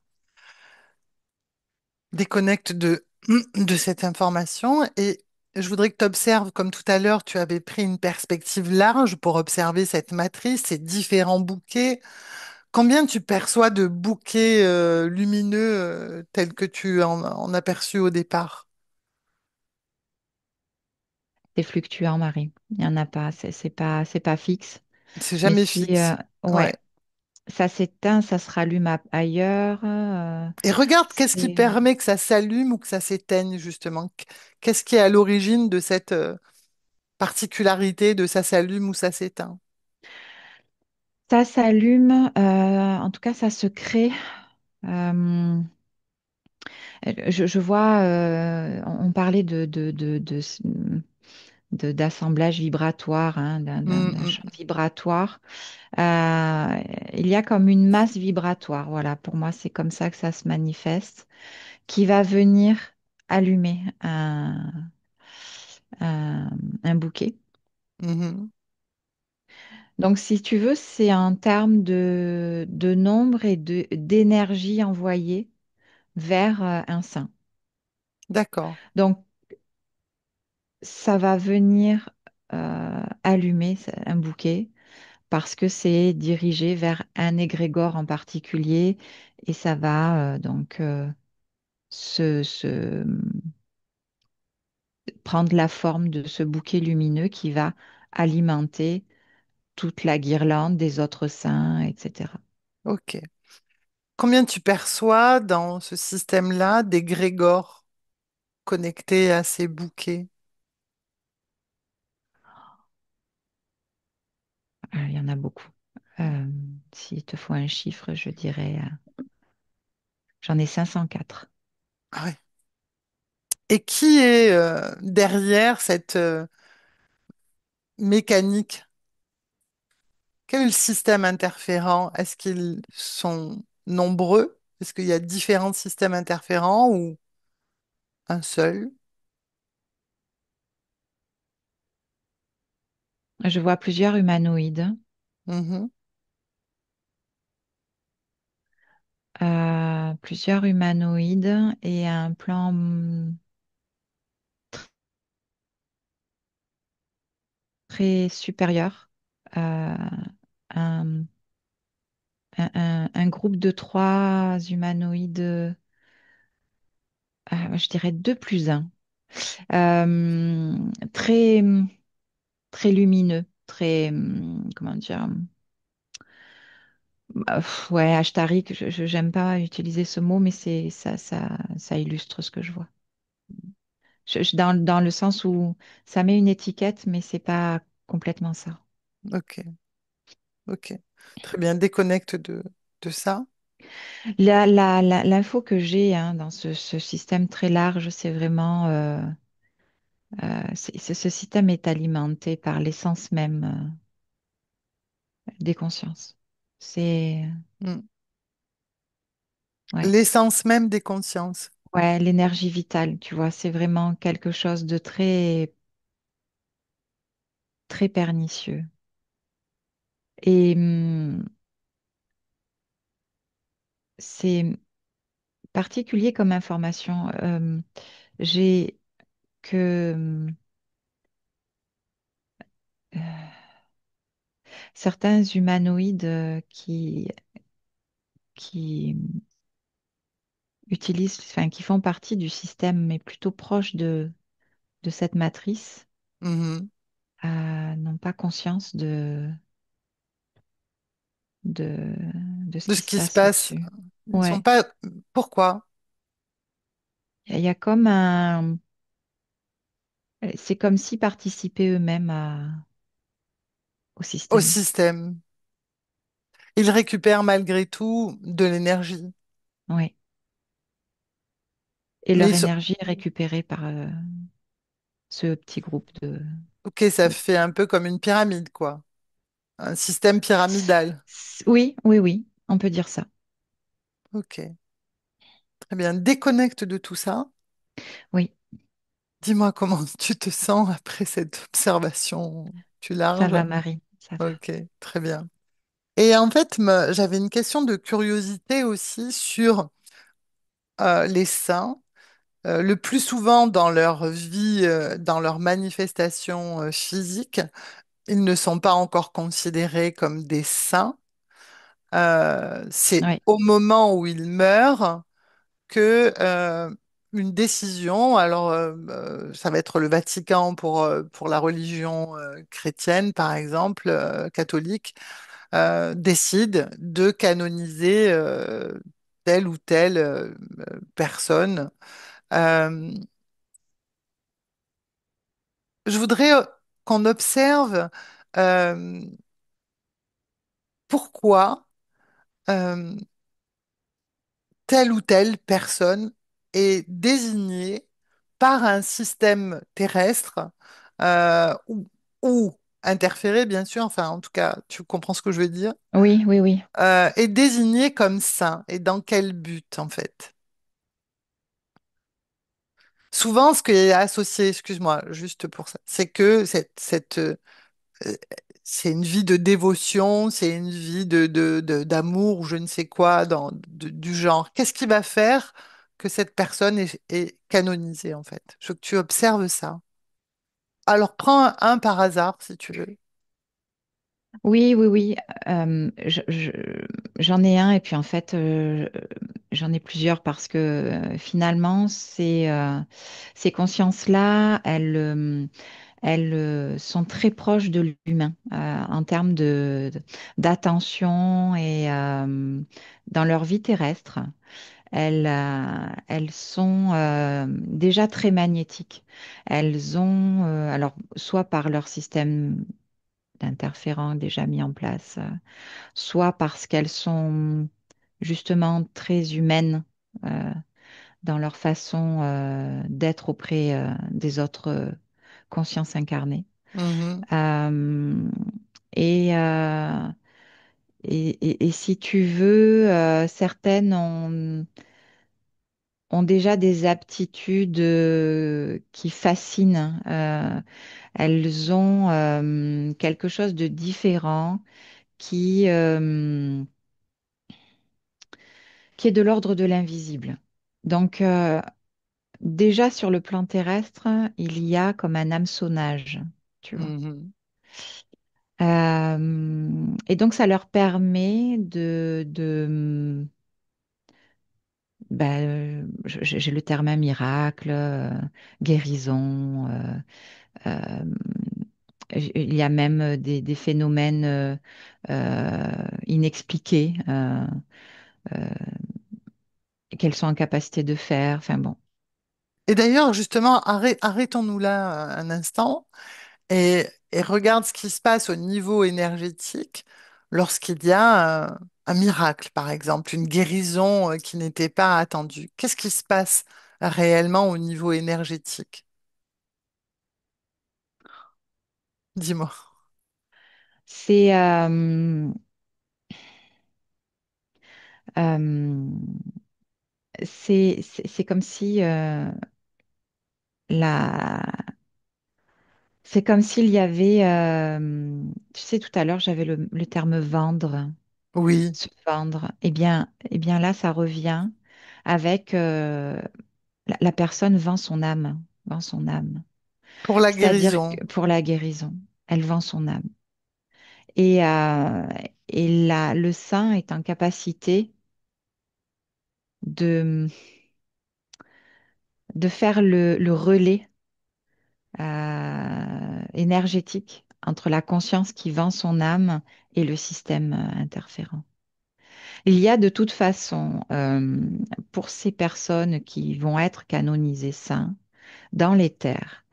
Déconnecte de cette information et je voudrais que tu observes, comme tout à l'heure, tu avais pris une perspective large pour observer cette matrice, ces différents bouquets. Combien tu perçois de bouquets lumineux tels que tu en aperçus au départ? C'est fluctuant, Marie. Il n'y en a pas. C'est pas fixe. C'est Mais jamais si, fixe. ouais, Ouais. ça s'éteint, ça se rallume ailleurs. Et regarde qu'est-ce qui C'est- permet que ça s'allume ou que ça s'éteigne, justement. Qu'est-ce qui est à l'origine de cette particularité de ça s'allume ou ça s'éteint? Ça s'allume, en tout cas, ça se crée. Euh, je vois, on parlait d'assemblage vibratoire, hein, Hum, d'un champ hum, vibratoire. Euh, il y a comme une masse vibratoire, voilà, pour moi, c'est comme ça que ça se manifeste, qui va venir allumer un, un bouquet. mhm. Donc, si tu veux, c'est en termes de nombre et d'énergie envoyée vers un sein. D'accord. Donc, ça va venir allumer un bouquet parce que c'est dirigé vers un égrégore en particulier et ça va se prendre la forme de ce bouquet lumineux qui va alimenter toute la guirlande des autres saints, etc. Ok. Combien tu perçois dans ce système-là d'égrégores connectés à ces bouquets? Il y en a beaucoup. Euh, S'il te faut un chiffre, je dirais, j'en ai 504. Ah ouais. Et qui est derrière cette mécanique? Quel est le système interférent? Est-ce qu'ils sont nombreux? Est-ce qu'il y a différents systèmes interférents ou un seul? Je vois plusieurs humanoïdes, Mhm, plusieurs humanoïdes et un plan très supérieur, euh, un, un groupe de trois humanoïdes, je dirais deux plus un, très, très lumineux, très, comment dire, ouais, Ashtariq, j'aime pas utiliser ce mot, mais ça illustre ce que je vois. Dans le sens où ça met une étiquette, mais c'est pas complètement ça. ok, ok. Très bien, déconnecte de ça. L'info que j'ai hein, dans ce système très large, c'est vraiment ce système est alimenté par l'essence même des consciences. C'est Mm. ouais, L'essence même des consciences. ouais, l'énergie vitale, tu vois, c'est vraiment quelque chose de très très pernicieux. Et c'est particulier comme information. J'ai que euh, certains humanoïdes qui utilisent, enfin, qui font partie du système, mais plutôt proche de cette matrice, Mhm. n'ont pas conscience de, de ce De qui ce se qui se passe passe. au-dessus. Ils sont Ouais. pas. Pourquoi? Il y a comme un. C'est comme s'ils participaient eux-mêmes au Au système. système. Ils récupèrent malgré tout de l'énergie. Ouais. Et Mais leur ils sont... énergie est récupérée par ce petit groupe Ok, ça de- fait un peu comme une pyramide, quoi. Un système pyramidal. Oui, oui, oui, on peut dire ça. Ok, très bien. Déconnecte de tout ça. Oui. dis-moi comment tu te sens après cette observation plus Ça large. va, Marie, ça va. Ok, très bien. Et en fait, j'avais une question de curiosité aussi sur les saints. Le plus souvent dans leur vie, dans leurs manifestations physiques, ils ne sont pas encore considérés comme des saints. C'est Oui, au moment où ils meurent que une décision, alors ça va être le Vatican pour la religion chrétienne, par exemple, catholique, décide de canoniser telle ou telle personne. Euh, je voudrais qu'on observe euh, pourquoi euh, telle ou telle personne est désignée par un système terrestre ou interféré, bien sûr, enfin en tout cas, tu comprends ce que je veux dire, oui, oui, oui. est désignée comme saint et dans quel but en fait? Souvent, ce qui est associé, excuse-moi, juste pour ça, c'est que euh, c'est une vie de dévotion, c'est une vie d'amour ou je ne sais quoi du genre. Qu'est-ce qui va faire que cette personne est canonisée en fait? Je veux que tu observes ça. Alors prends un par hasard si tu veux. Oui, oui, oui. J'en ai un et puis en fait, j'en ai plusieurs parce que finalement, ces consciences-là, elles sont très proches de l'humain en termes d'attention et dans leur vie terrestre. Elles sont déjà très magnétiques. Elles ont, alors, soit par leur système d'interférents déjà mis en place, soit parce qu'elles sont justement très humaines dans leur façon d'être auprès des autres consciences incarnées. Mhm, Euh, et, euh, et si tu veux, certaines ont déjà des aptitudes qui fascinent. Elles ont quelque chose de différent qui, euh, qui est de l'ordre de l'invisible. Donc, déjà sur le plan terrestre, il y a comme un hameçonnage, tu vois. mhm. Et donc, ça leur permet j'ai le terme un miracle, guérison. Euh, il y a même des phénomènes inexpliqués euh, qu'elles sont en capacité de faire. Enfin bon. Et d'ailleurs, justement, arrêtons-nous là un instant et regarde ce qui se passe au niveau énergétique lorsqu'il y a un miracle, par exemple, une guérison qui n'était pas attendue. Qu'est-ce qui se passe réellement au niveau énergétique? Dis-moi. C'est euh, c'est comme si la c'est comme s'il y avait tu sais tout à l'heure j'avais le terme vendre, Oui, se vendre. Eh bien là ça revient avec la personne vend son âme. pour la C'est-à-dire guérison. que pour la guérison, elle vend son âme. Et, le saint est en capacité de, de faire le relais énergétique entre la conscience qui vend son âme et le système interférent. Il y a de toute façon, pour ces personnes qui vont être canonisées saints, dans les terres,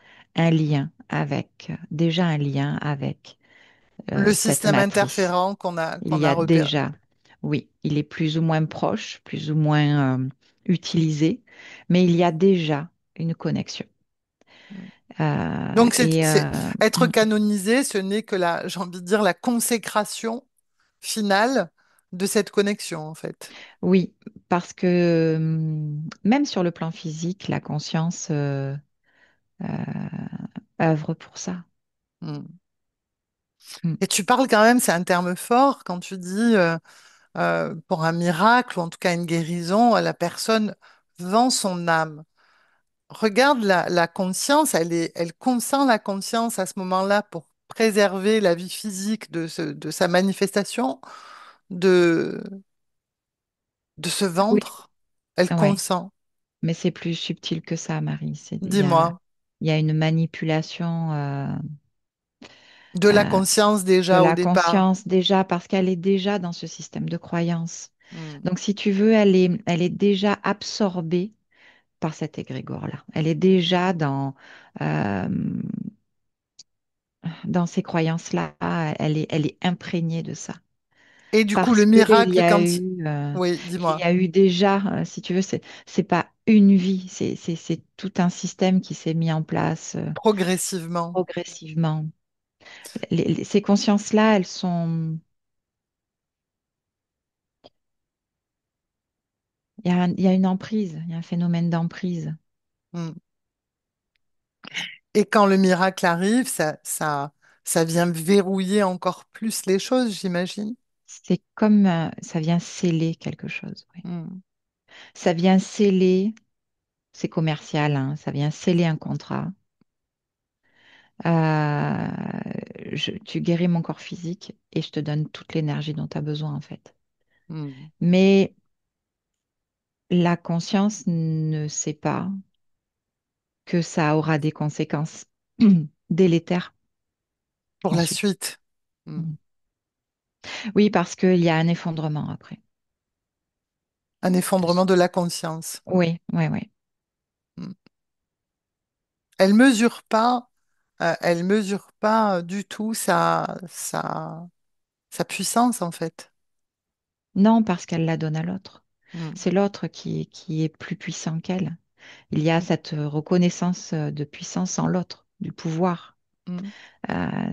déjà un lien avec Le cette système matrice. interférent Il qu'on y a a repéré. déjà, oui, il est plus ou moins proche, plus ou moins utilisé, mais il y a déjà une connexion. Donc, Et être canonisé, ce n'est que j'ai envie de dire, la consécration finale de cette connexion, en fait. oui, parce que même sur le plan physique, la conscience œuvre pour ça. mm. Mm. Et tu parles quand même, c'est un terme fort quand tu dis pour un miracle ou en tout cas une guérison, la personne vend son âme. Regarde la conscience, elle consent la conscience à ce moment-là pour préserver la vie physique de sa manifestation, de, de se Oui, vendre. Elle ouais. consent. Mais c'est plus subtil que ça, Marie. Dis-moi, Il y a une manipulation de la euh, conscience de déjà au la départ. conscience déjà parce qu'elle est déjà dans ce système de croyance. Hmm. Donc, si tu veux, elle est déjà absorbée par cet égrégore-là. Elle est déjà euh, dans ces croyances-là. Elle est imprégnée de ça. Et du coup, le Parce qu'il y miracle, a quand... eu, Oui, il y dis-moi, a eu déjà, si tu veux, c'est pas une vie, c'est tout un système qui s'est mis en place progressivement. progressivement. Ces consciences-là, elles sont, il y a une emprise, il y a un phénomène d'emprise. Hmm. Et quand le miracle arrive, ça vient verrouiller encore plus les choses, j'imagine. C'est comme ça vient sceller quelque chose. Oui. Hmm. Ça vient sceller, c'est commercial, hein, ça vient sceller un contrat. Euh, tu guéris mon corps physique et je te donne toute l'énergie dont tu as besoin en fait. Hmm. Mais la conscience ne sait pas que ça aura des conséquences délétères Pour la ensuite. suite. Hmm. Mm. Oui, parce qu'il y a un effondrement après. Un effondrement de la conscience. Oui, oui, oui. Hmm. Elle mesure pas du tout sa puissance, en fait. Non, parce qu'elle la donne à l'autre. Hmm. C'est l'autre qui est plus puissant qu'elle. Il y a cette reconnaissance de puissance en l'autre, du pouvoir. Hmm.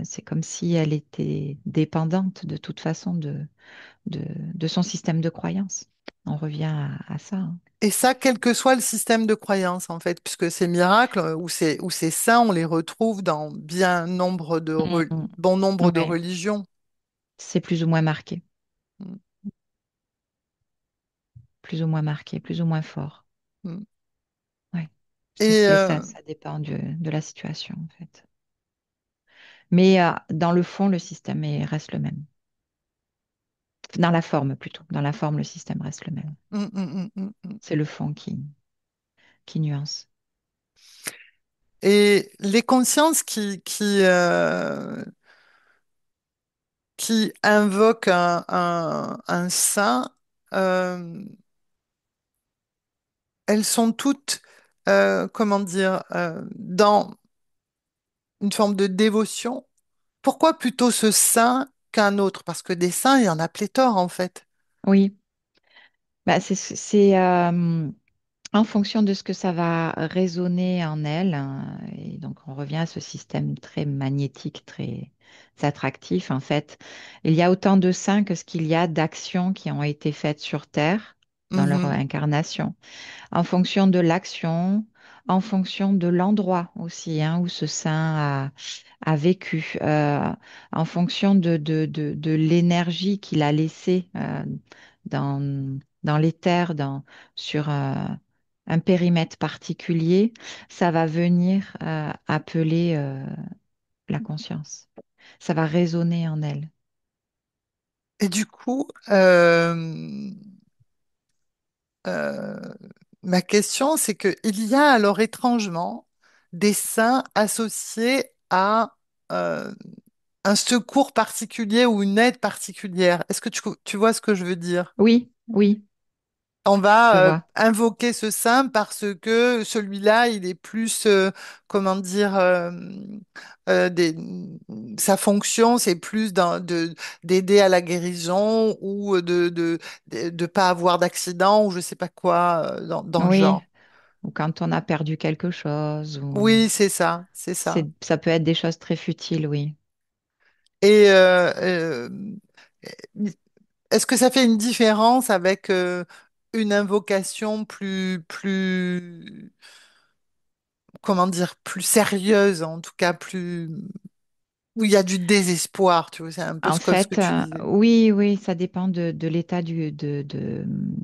C'est comme si elle était dépendante de toute façon de son système de croyance. On revient à ça. Hein. Et ça, quel que soit le système de croyance, en fait, puisque ces miracles ou ces saints, on les retrouve dans Mm, bon mm. nombre de Ouais, religions. c'est plus ou moins marqué, Hmm. plus ou moins marqué, plus ou moins fort. Hmm. Ouais. Et Ça dépend de la situation, en fait. Mais dans le fond, reste le même. Dans la forme, plutôt. Dans la forme, le système reste le même. hmm, hmm, hmm, hmm, hmm. C'est le fond qui nuance. Et les consciences qui invoquent un saint, euh, elles sont toutes, comment dire, dans une forme de dévotion. Pourquoi plutôt ce saint qu'un autre? Parce que des saints, il y en a pléthore, en fait. Oui, bah, en fonction de ce que ça va résonner en elle. Hein, et donc, on revient à ce système très magnétique, très attractif. En fait, il y a autant de saints que ce qu'il y a d'actions qui ont été faites sur Terre dans leur Mhm, incarnation. En fonction de l'action, en fonction de l'endroit aussi hein, où ce saint a vécu, en fonction de l'énergie qu'il a laissée dans l'éther, sur un périmètre particulier, ça va venir appeler la conscience. Ça va résonner en elle. Et du coup, euh, ma question, c'est que il y a alors étrangement des saints associés à euh, un secours particulier ou une aide particulière. Est-ce que tu vois ce que je veux dire? Oui, oui, On je va vois. invoquer ce saint parce que celui-là, il est plus, comment dire, sa fonction, c'est plus d'aider à la guérison ou de pas avoir d'accident ou je sais pas quoi dans le Oui, genre. ou quand on a perdu quelque chose, ou Oui, c'est ça, c'est ça. ça peut être des choses très futiles, oui. Et est-ce que ça fait une différence avec une invocation plus comment dire, plus sérieuse, en tout cas plus, où il y a du désespoir, tu vois, c'est un peu En comme ce que fait, tu disais. oui, oui, ça dépend de l'état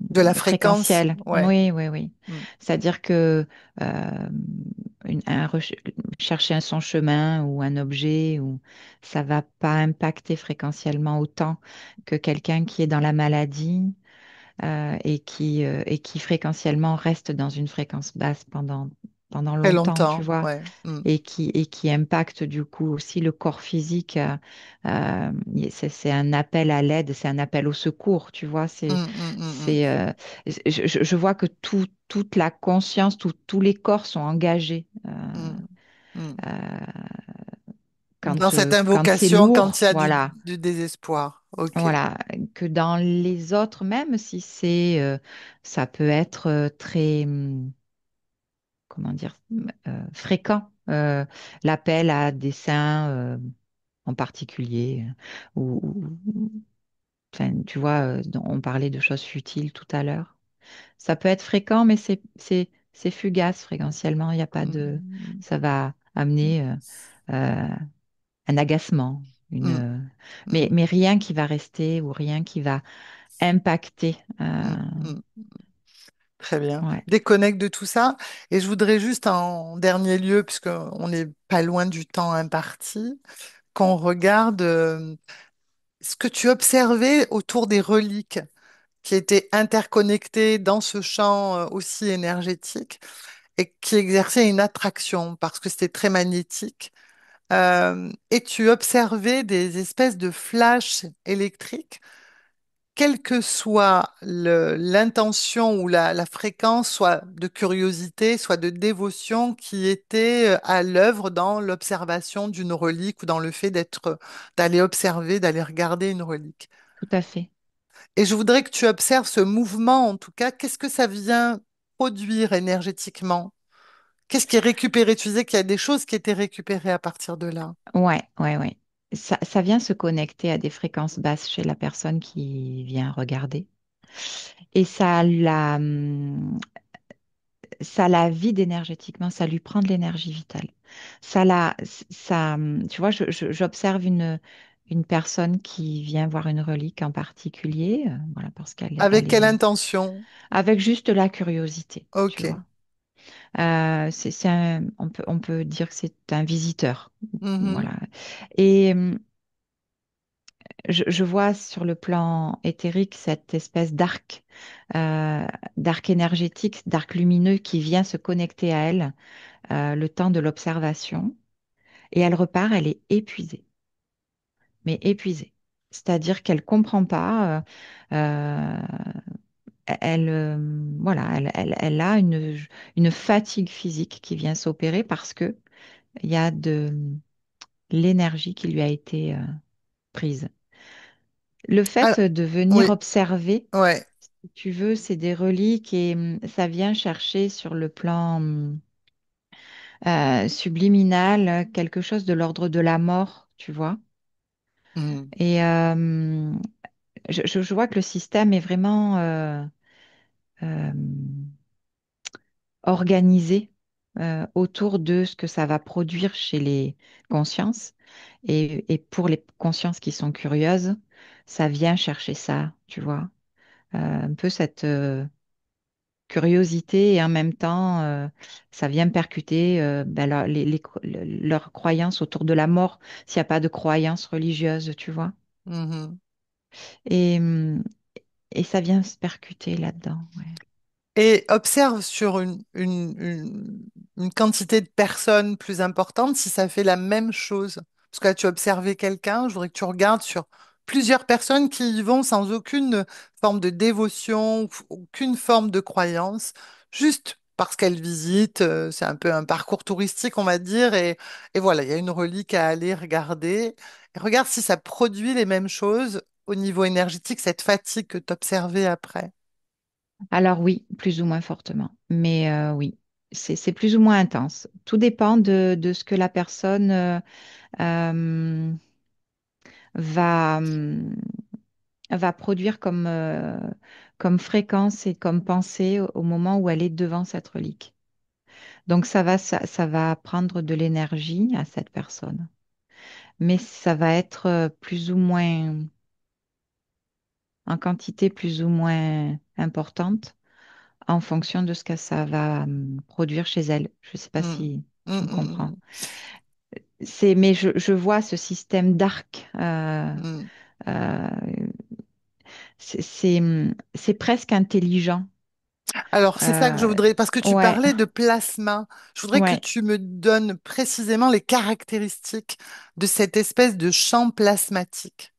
De la fréquence, fréquentiel. ouais. Oui, oui, oui. Mm, C'est-à-dire que euh, chercher son chemin ou un objet, ou ça va pas impacter fréquentiellement autant que quelqu'un qui est dans la maladie et qui fréquentiellement reste dans une fréquence basse pendant très longtemps, tu longtemps, vois, ouais. Mm, et qui impacte du coup aussi le corps physique. C'est un appel à l'aide, c'est un appel au secours, tu vois. mm, mm, mm, C'est, je vois que toute la conscience, tous les corps sont engagés mm, mm, mm. Dans cette quand c'est invocation, quand il lourd, y a voilà. du désespoir, ok. Voilà, que dans les autres, même si ça peut être très, comment dire, fréquent, l'appel à des saints en particulier, enfin, tu vois, on parlait de choses futiles tout à l'heure. Ça peut être fréquent, mais c'est fugace fréquentiellement. Il n'y a pas de, Mm, ça va amener euh, un agacement, mm, mm, mais rien qui va rester ou rien qui va impacter. mm, mm. Très bien. Ouais. Déconnecte de tout ça. Et je voudrais juste en dernier lieu, puisqu'on n'est pas loin du temps imparti, qu'on regarde ce que tu observais autour des reliques qui étaient interconnectées dans ce champ aussi énergétique et qui exerçaient une attraction parce que c'était très magnétique. Et tu observais des espèces de flashs électriques quelle que soit l'intention ou la fréquence, soit de curiosité, soit de dévotion qui était à l'œuvre dans l'observation d'une relique ou dans le fait d'aller observer, d'aller regarder une relique. Tout à fait. Et je voudrais que tu observes ce mouvement, en tout cas, qu'est-ce que ça vient produire énergétiquement? Qu'est-ce qui est récupéré? Tu disais qu'il y a des choses qui étaient récupérées à partir de là. Ouais, ouais, ouais. Ça vient se connecter à des fréquences basses chez la personne qui vient regarder. Et ça la vide énergétiquement, ça lui prend de l'énergie vitale. Tu vois, j'observe une personne qui vient voir une relique en particulier, voilà, parce Avec elle quelle est intention? avec juste la curiosité, tu Ok. vois. On peut dire que c'est un visiteur, Mhm. voilà. Et je vois sur le plan éthérique cette espèce d'arc énergétique, d'arc lumineux qui vient se connecter à elle le temps de l'observation. Et elle repart, elle est épuisée, mais épuisée. C'est-à-dire qu'elle comprend pas. Voilà, elle a une fatigue physique qui vient s'opérer parce que il y a de l'énergie qui lui a été prise. Le fait Ah, de venir oui, observer, ouais. si tu veux, c'est des reliques et ça vient chercher sur le plan subliminal quelque chose de l'ordre de la mort, tu vois. Mhm. Et je vois que le système est vraiment euh, organisé autour de ce que ça va produire chez les consciences. Et pour les consciences qui sont curieuses, ça vient chercher ça, tu vois. Un peu cette curiosité et en même temps, ça vient percuter leurs croyances autour de la mort, s'il n'y a pas de croyances religieuses, tu vois. Mhm. Et, hum, et ça vient se percuter là-dedans. Ouais. Et observe sur une quantité de personnes plus importante si ça fait la même chose. Parce que là, tu as observé quelqu'un, je voudrais que tu regardes sur plusieurs personnes qui y vont sans aucune forme de dévotion, aucune forme de croyance, juste parce qu'elles visitent, c'est un peu un parcours touristique, on va dire, et voilà, il y a une relique à aller regarder. Et regarde si ça produit les mêmes choses au niveau énergétique, cette fatigue que tu observais après. Alors oui, plus ou moins fortement. Mais oui, c'est plus ou moins intense. Tout dépend de ce que la personne euh, va, va produire comme fréquence et comme pensée au moment où elle est devant cette relique. Donc ça va prendre de l'énergie à cette personne, mais ça va être plus ou moins en quantité plus ou moins importante en fonction de ce que ça va produire chez elle. Je ne sais pas Mm. si Mm, tu me mm, comprends. Mais je vois ce système d'arc. mm, mm. Euh, c'est presque intelligent. Alors, c'est ça que je Euh, voudrais, parce que tu ouais, parlais de plasma. Je voudrais que ouais. tu me donnes précisément les caractéristiques de cette espèce de champ plasmatique.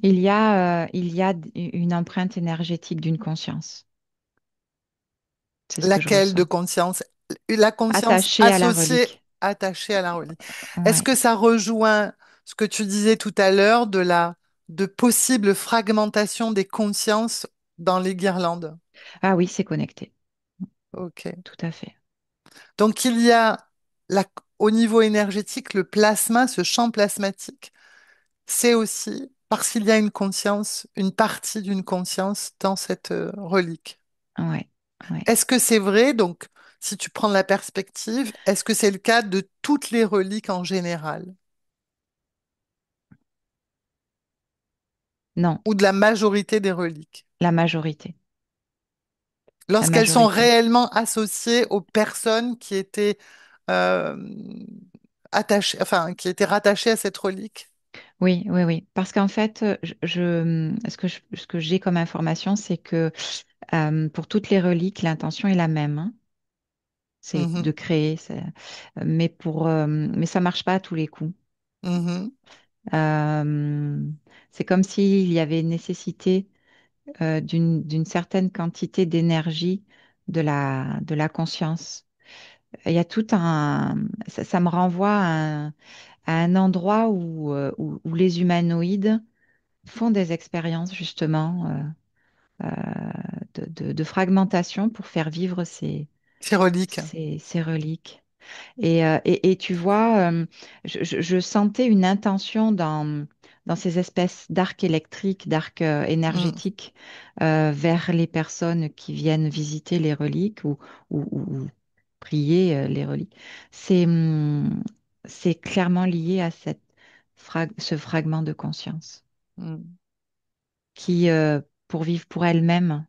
Il y a une empreinte énergétique d'une conscience. C'est ce que je Laquelle de ressens. conscience? La conscience Attachée à la associée, relique. attachée à la relique. Est-ce Ouais. que ça rejoint ce que tu disais tout à l'heure de possible fragmentation des consciences dans les guirlandes? Ah oui, c'est connecté. Ok. Tout à fait. Donc, il y a la- au niveau énergétique, le plasma, ce champ plasmatique, c'est aussi parce qu'il y a une conscience, une partie d'une conscience dans cette relique. Ouais. Ouais. Est-ce que c'est vrai? Donc, si tu prends la perspective, est-ce que c'est le cas de toutes les reliques en général Non, ou de la majorité des reliques? la majorité. La Lorsqu'elles sont majorité. réellement associées aux personnes qui étaient euh, attachées, enfin, qui étaient rattachées à cette relique? Oui, oui, oui. Parce qu'en fait, ce que j'ai comme information, c'est que pour toutes les reliques, l'intention est la même, hein. C'est de Mhm, créer. Mais ça marche pas à tous les coups. mhm. Euh, c'est comme s'il y avait nécessité d'une certaine quantité d'énergie de la conscience. Il y a tout un... ça me renvoie à un endroit où les humanoïdes font des expériences justement de fragmentation pour faire vivre Ces reliques. ces reliques. Et tu vois, je sentais une intention dans ces espèces d'arcs électriques, d'arcs Mm, énergétiques vers les personnes qui viennent visiter les reliques ou prier les reliques. C'est c'est clairement lié à ce fragment de conscience mm. qui, pour vivre pour elle-même,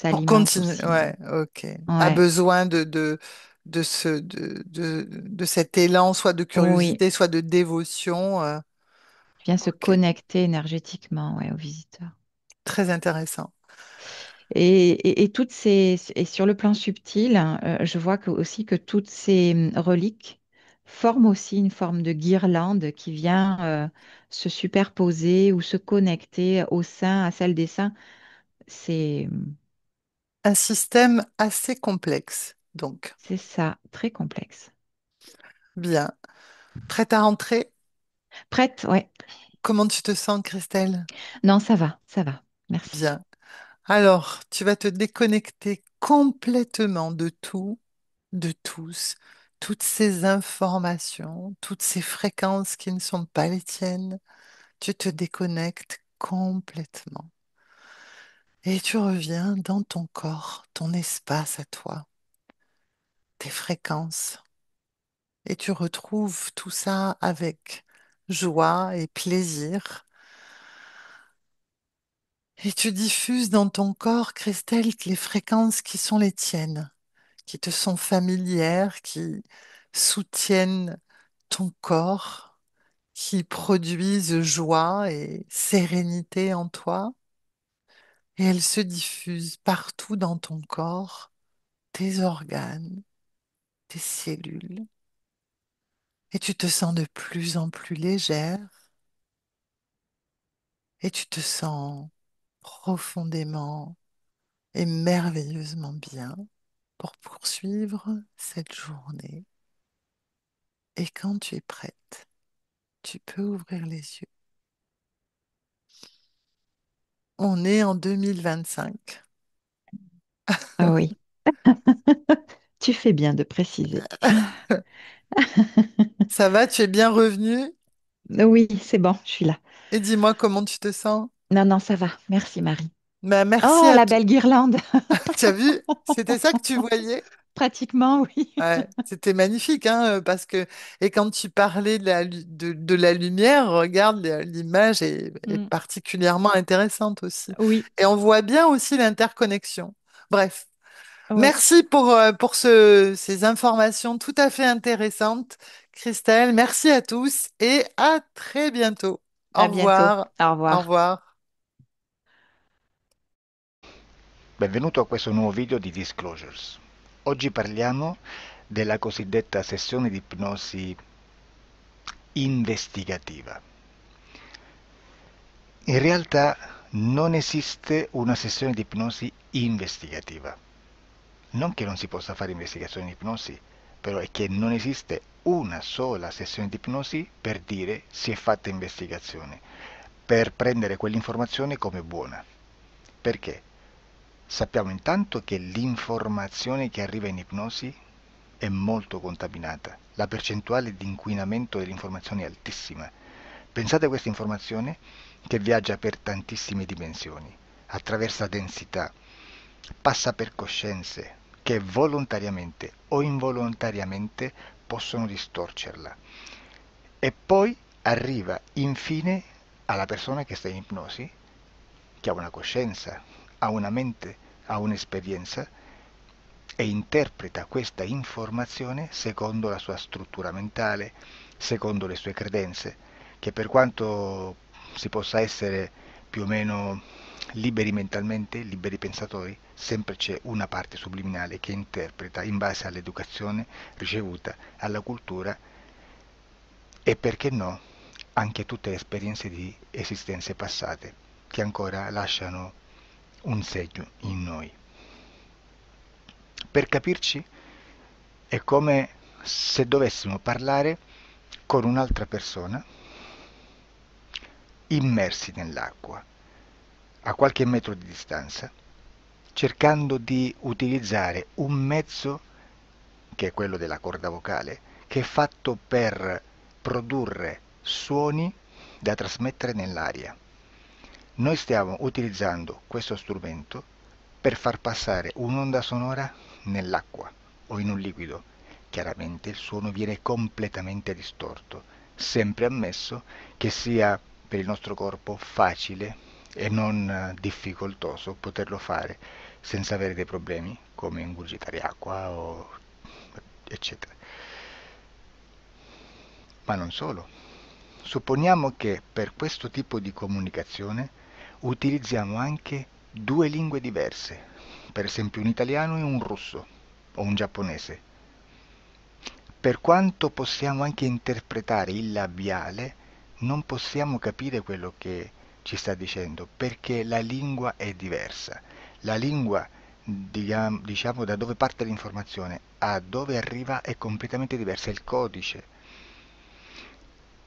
Pour s'alimente continuer, aussi. ouais, ok. A Ouais, besoin de cet élan, soit de oui, curiosité, soit de dévotion. vient se Ok, connecter énergétiquement, ouais, aux visiteurs. très intéressant. Et et sur le plan subtil, hein, je vois aussi que toutes ces reliques forment aussi une forme de guirlande qui vient se superposer ou se connecter au sein, à celle des saints. C'est, Un système assez complexe, donc. c'est ça, très complexe. Bien. Prête à rentrer? Prête? Ouais. Comment tu te sens, Christelle? Non, ça va, ça va. Merci. Bien. Alors, tu vas te déconnecter complètement de tout, de tous, toutes ces informations, toutes ces fréquences qui ne sont pas les tiennes. Tu te déconnectes complètement et tu reviens dans ton corps, ton espace à toi, tes fréquences. Et tu retrouves tout ça avec joie et plaisir. Et tu diffuses dans ton corps, Christelle, les fréquences qui sont les tiennes, qui te sont familières, qui soutiennent ton corps, qui produisent joie et sérénité en toi. Et elles se diffusent partout dans ton corps, tes organes, tes cellules. Et tu te sens de plus en plus légère et tu te sens profondément et merveilleusement bien pour poursuivre cette journée. Et quand tu es prête, tu peux ouvrir les yeux. On est en 2025. Ah oui, tu fais bien de préciser. Ça va, tu es bien revenu? Oui, c'est bon, je suis là. Et dis-moi comment tu te sens. Non, non, ça va. Merci, Marie. Ben, merci Oh, à la toi. belle guirlande. Tu as vu? C'était ça que tu voyais? Pratiquement, oui. Ouais, c'était magnifique, hein, parce que, et quand tu parlais de la lumière, regarde, l'image est Mm. particulièrement intéressante aussi. Oui, Et on voit bien aussi l'interconnexion. Bref, oui. merci pour ces informations tout à fait intéressantes, Christelle. Merci à tous et à très bientôt. Au À bientôt. revoir. Au Au revoir. revoir. Benvenuto a questo nuovo video di Disclosures. Oggi parliamo della cosiddetta sessione di ipnosi investigativa. In realtà non esiste una sessione di ipnosi investigativa. Non che non si possa fare investigazione di ipnosi, però è che non esiste una sola sessione di ipnosi per dire si è fatta investigazione, per prendere quell'informazione come buona. Perché? Sappiamo intanto che l'informazione che arriva in ipnosi è molto contaminata. La percentuale di inquinamento dell'informazione è altissima. Pensate a questa informazione che viaggia per tantissime dimensioni, attraversa densità, passa per coscienze che volontariamente o involontariamente possono distorcerla. E poi arriva infine alla persona che sta in ipnosi, che ha una coscienza, ha una mente, ha un'esperienza e interpreta questa informazione secondo la sua struttura mentale, secondo le sue credenze, che per quanto si possa essere più o meno liberi mentalmente, liberi pensatori, sempre c'è una parte subliminale che interpreta in base all'educazione ricevuta, alla cultura e perché no, anche tutte le esperienze di esistenze passate che ancora lasciano un segno in noi. Per capirci, è come se dovessimo parlare con un'altra persona immersi nell'acqua, a qualche metro di distanza, cercando di utilizzare un mezzo, che è quello della corda vocale, che è fatto per produrre suoni da trasmettere nell'aria. Noi stiamo utilizzando questo strumento per far passare un'onda sonora nell'acqua o in un liquido. Chiaramente il suono viene completamente distorto, sempre ammesso che sia per il nostro corpo facile e non difficoltoso poterlo fare senza avere dei problemi come ingurgitare acqua o eccetera. Ma non solo. Supponiamo che per questo tipo di comunicazione utilizziamo anche due lingue diverse, per esempio un italiano e un russo o un giapponese. Per quanto possiamo anche interpretare il labiale, non possiamo capire quello che ci sta dicendo perché la lingua è diversa. La lingua, diciamo, da dove parte l'informazione a dove arriva è completamente diversa, è il codice.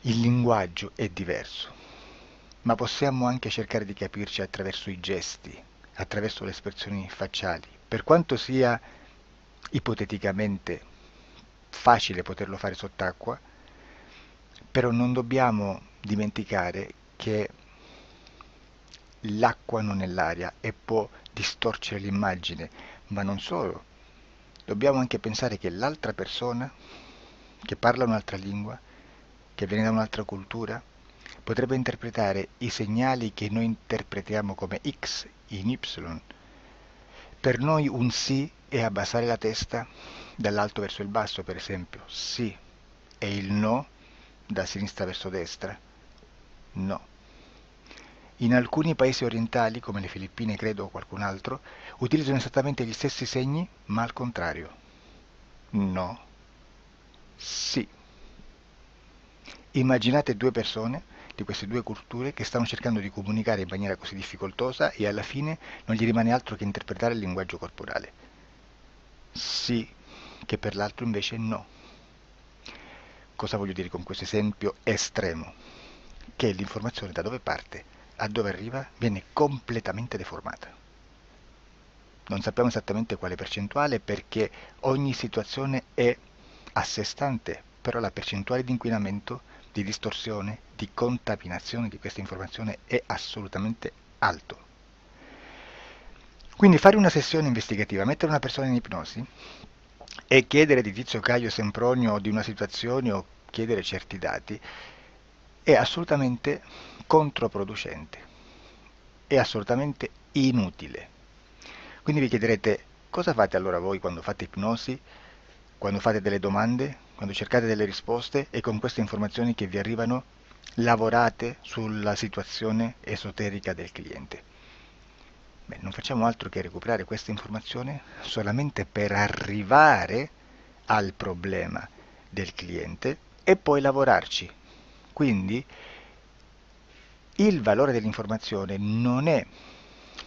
Il linguaggio è diverso, ma possiamo anche cercare di capirci attraverso i gesti, attraverso le espressioni facciali. Per quanto sia ipoteticamente facile poterlo fare sott'acqua, però non dobbiamo dimenticare che l'acqua non è l'aria e può distorcere l'immagine, ma non solo. Dobbiamo anche pensare che l'altra persona, che parla un'altra lingua, che viene da un'altra cultura, potrebbe interpretare i segnali che noi interpretiamo come X in Y. Per noi un sì è abbassare la testa dall'alto verso il basso, per esempio, sì, e il no da sinistra verso destra, no. In alcuni paesi orientali, come le Filippine credo o qualcun altro, utilizzano esattamente gli stessi segni, ma al contrario. No, sì. Immaginate due persone di queste due culture che stanno cercando di comunicare in maniera così difficoltosa e alla fine non gli rimane altro che interpretare il linguaggio corporale. Sì, che per l'altro invece no. Cosa voglio dire con questo esempio estremo? Che l'informazione da dove parte a dove arriva viene completamente deformata. Non sappiamo esattamente quale percentuale perché ogni situazione è a sé stante, però la percentuale di inquinamento, di distorsione, di contaminazione di questa informazione è assolutamente alto. Quindi fare una sessione investigativa, mettere una persona in ipnosi, e chiedere di Tizio Caio Sempronio o di una situazione o chiedere certi dati è assolutamente controproducente, è assolutamente inutile. Quindi vi chiederete cosa fate allora voi quando fate ipnosi, quando fate delle domande, quando cercate delle risposte e con queste informazioni che vi arrivano lavorate sulla situazione esoterica del cliente. Beh, non facciamo altro che recuperare questa informazione solamente per arrivare al problema del cliente e poi lavorarci. Quindi il valore dell'informazione non è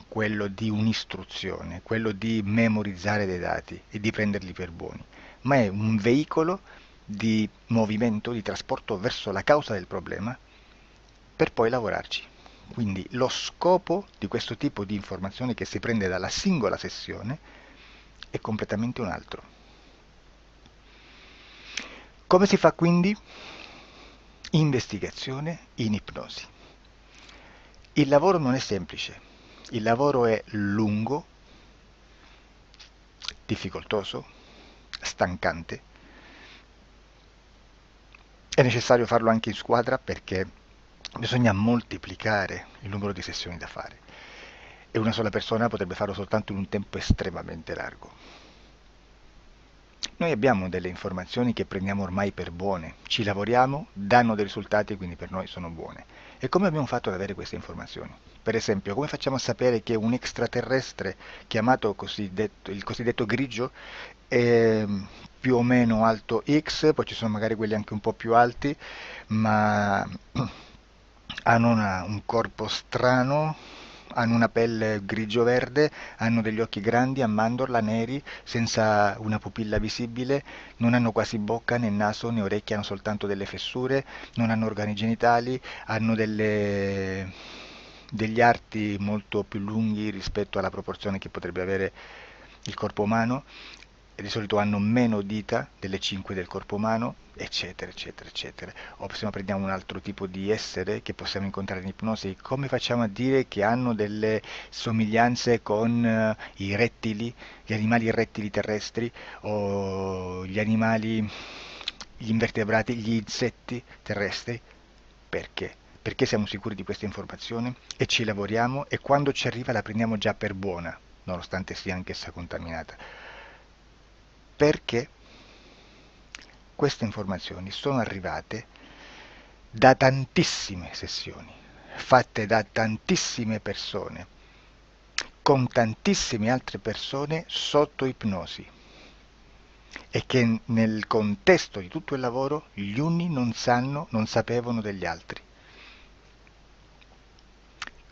quello di un'istruzione, quello di memorizzare dei dati e di prenderli per buoni, ma è un veicolo di movimento, di trasporto verso la causa del problema per poi lavorarci. Quindi lo scopo di questo tipo di informazione che si prende dalla singola sessione è completamente un altro. Come si fa quindi? Investigazione in ipnosi. Il lavoro non è semplice, il lavoro è lungo, difficoltoso, stancante. È necessario farlo anche in squadra perché bisogna moltiplicare il numero di sessioni da fare e una sola persona potrebbe farlo soltanto in un tempo estremamente largo. Noi abbiamo delle informazioni che prendiamo ormai per buone, ci lavoriamo, danno dei risultati e quindi per noi sono buone. E come abbiamo fatto ad avere queste informazioni? Per esempio, come facciamo a sapere che un extraterrestre chiamato il cosiddetto grigio è più o meno alto X, poi ci sono magari quelli anche un po' più alti, ma hanno un corpo strano, hanno una pelle grigio-verde, hanno degli occhi grandi a mandorla neri, senza una pupilla visibile, non hanno quasi bocca né naso né orecchie, hanno soltanto delle fessure, non hanno organi genitali, hanno degli arti molto più lunghi rispetto alla proporzione che potrebbe avere il corpo umano, e di solito hanno meno dita delle 5 del corpo umano, eccetera, eccetera, eccetera. O se no prendiamo un altro tipo di essere che possiamo incontrare in ipnosi, come facciamo a dire che hanno delle somiglianze con i rettili, gli animali rettili terrestri o gli invertebrati, gli insetti terrestri? Perché? Perché siamo sicuri di questa informazione e ci lavoriamo e quando ci arriva la prendiamo già per buona, nonostante sia anch'essa contaminata. Perché queste informazioni sono arrivate da tantissime sessioni, fatte da tantissime persone, con tantissime altre persone sotto ipnosi e che nel contesto di tutto il lavoro gli uni non sanno, non sapevano degli altri.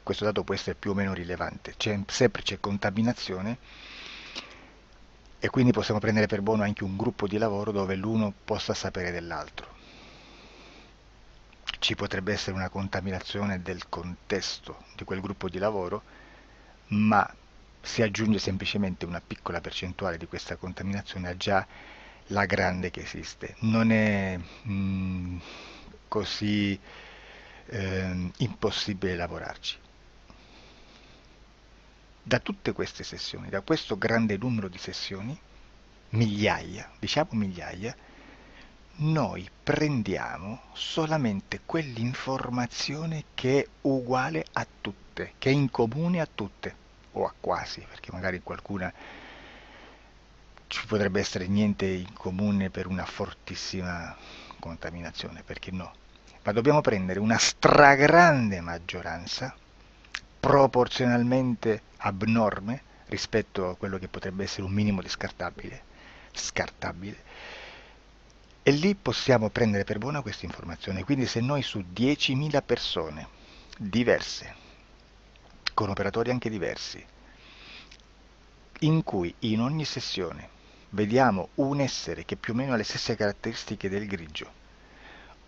Questo dato può essere più o meno rilevante, sempre c'è contaminazione e quindi possiamo prendere per buono anche un gruppo di lavoro dove l'uno possa sapere dell'altro. Ci potrebbe essere una contaminazione del contesto di quel gruppo di lavoro, ma si aggiunge semplicemente una piccola percentuale di questa contaminazione a già la grande che esiste. Non è così impossibile lavorarci. Da tutte queste sessioni, da questo grande numero di sessioni, migliaia, diciamo migliaia, noi prendiamo solamente quell'informazione che è uguale a tutte, che è in comune a tutte, o a quasi, perché magari qualcuna ci potrebbe essere niente in comune per una fortissima contaminazione, perché no? Ma dobbiamo prendere una stragrande maggioranza, proporzionalmente abnorme rispetto a quello che potrebbe essere un minimo di scartabile, e lì possiamo prendere per buona questa informazione. Quindi se noi su 10.000 persone diverse, con operatori anche diversi, in cui in ogni sessione vediamo un essere che più o meno ha le stesse caratteristiche del grigio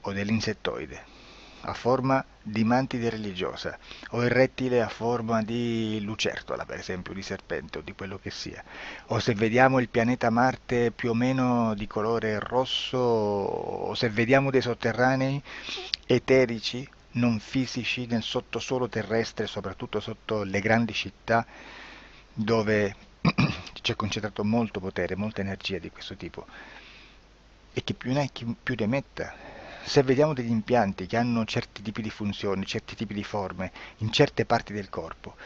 o dell'insettoide, a forma di mantide religiosa, o il rettile a forma di lucertola, per esempio, di serpente o di quello che sia, o se vediamo il pianeta Marte più o meno di colore rosso, o se vediamo dei sotterranei eterici, non fisici, nel sottosuolo terrestre, soprattutto sotto le grandi città, dove c'è concentrato molto potere, molta energia di questo tipo, e chi più ne ha chi più ne metta. Se vediamo degli impianti che hanno certi tipi di funzioni, certi tipi di forme in certe parti del corpo,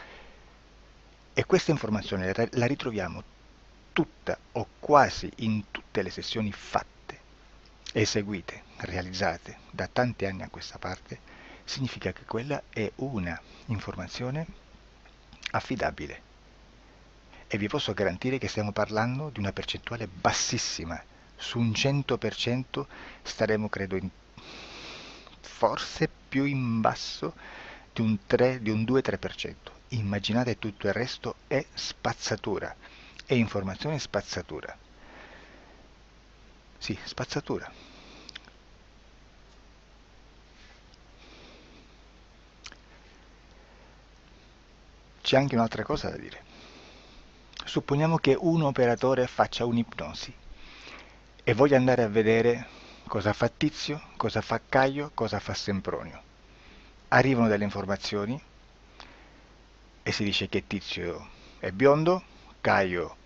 e questa informazione la ritroviamo tutta o quasi in tutte le sessioni fatte, eseguite, realizzate da tanti anni a questa parte, significa che quella è una informazione affidabile. E vi posso garantire che stiamo parlando di una percentuale bassissima. Su un 100% staremo, credo, forse più in basso di un 2-3%. Immaginate, tutto il resto è spazzatura, è informazione spazzatura. Sì, spazzatura. C'è anche un'altra cosa da dire. Supponiamo che un operatore faccia un'ipnosi e voglia andare a vedere cosa fa Tizio, cosa fa Caio, cosa fa Sempronio. Arrivano delle informazioni e si dice che Tizio è biondo, Caio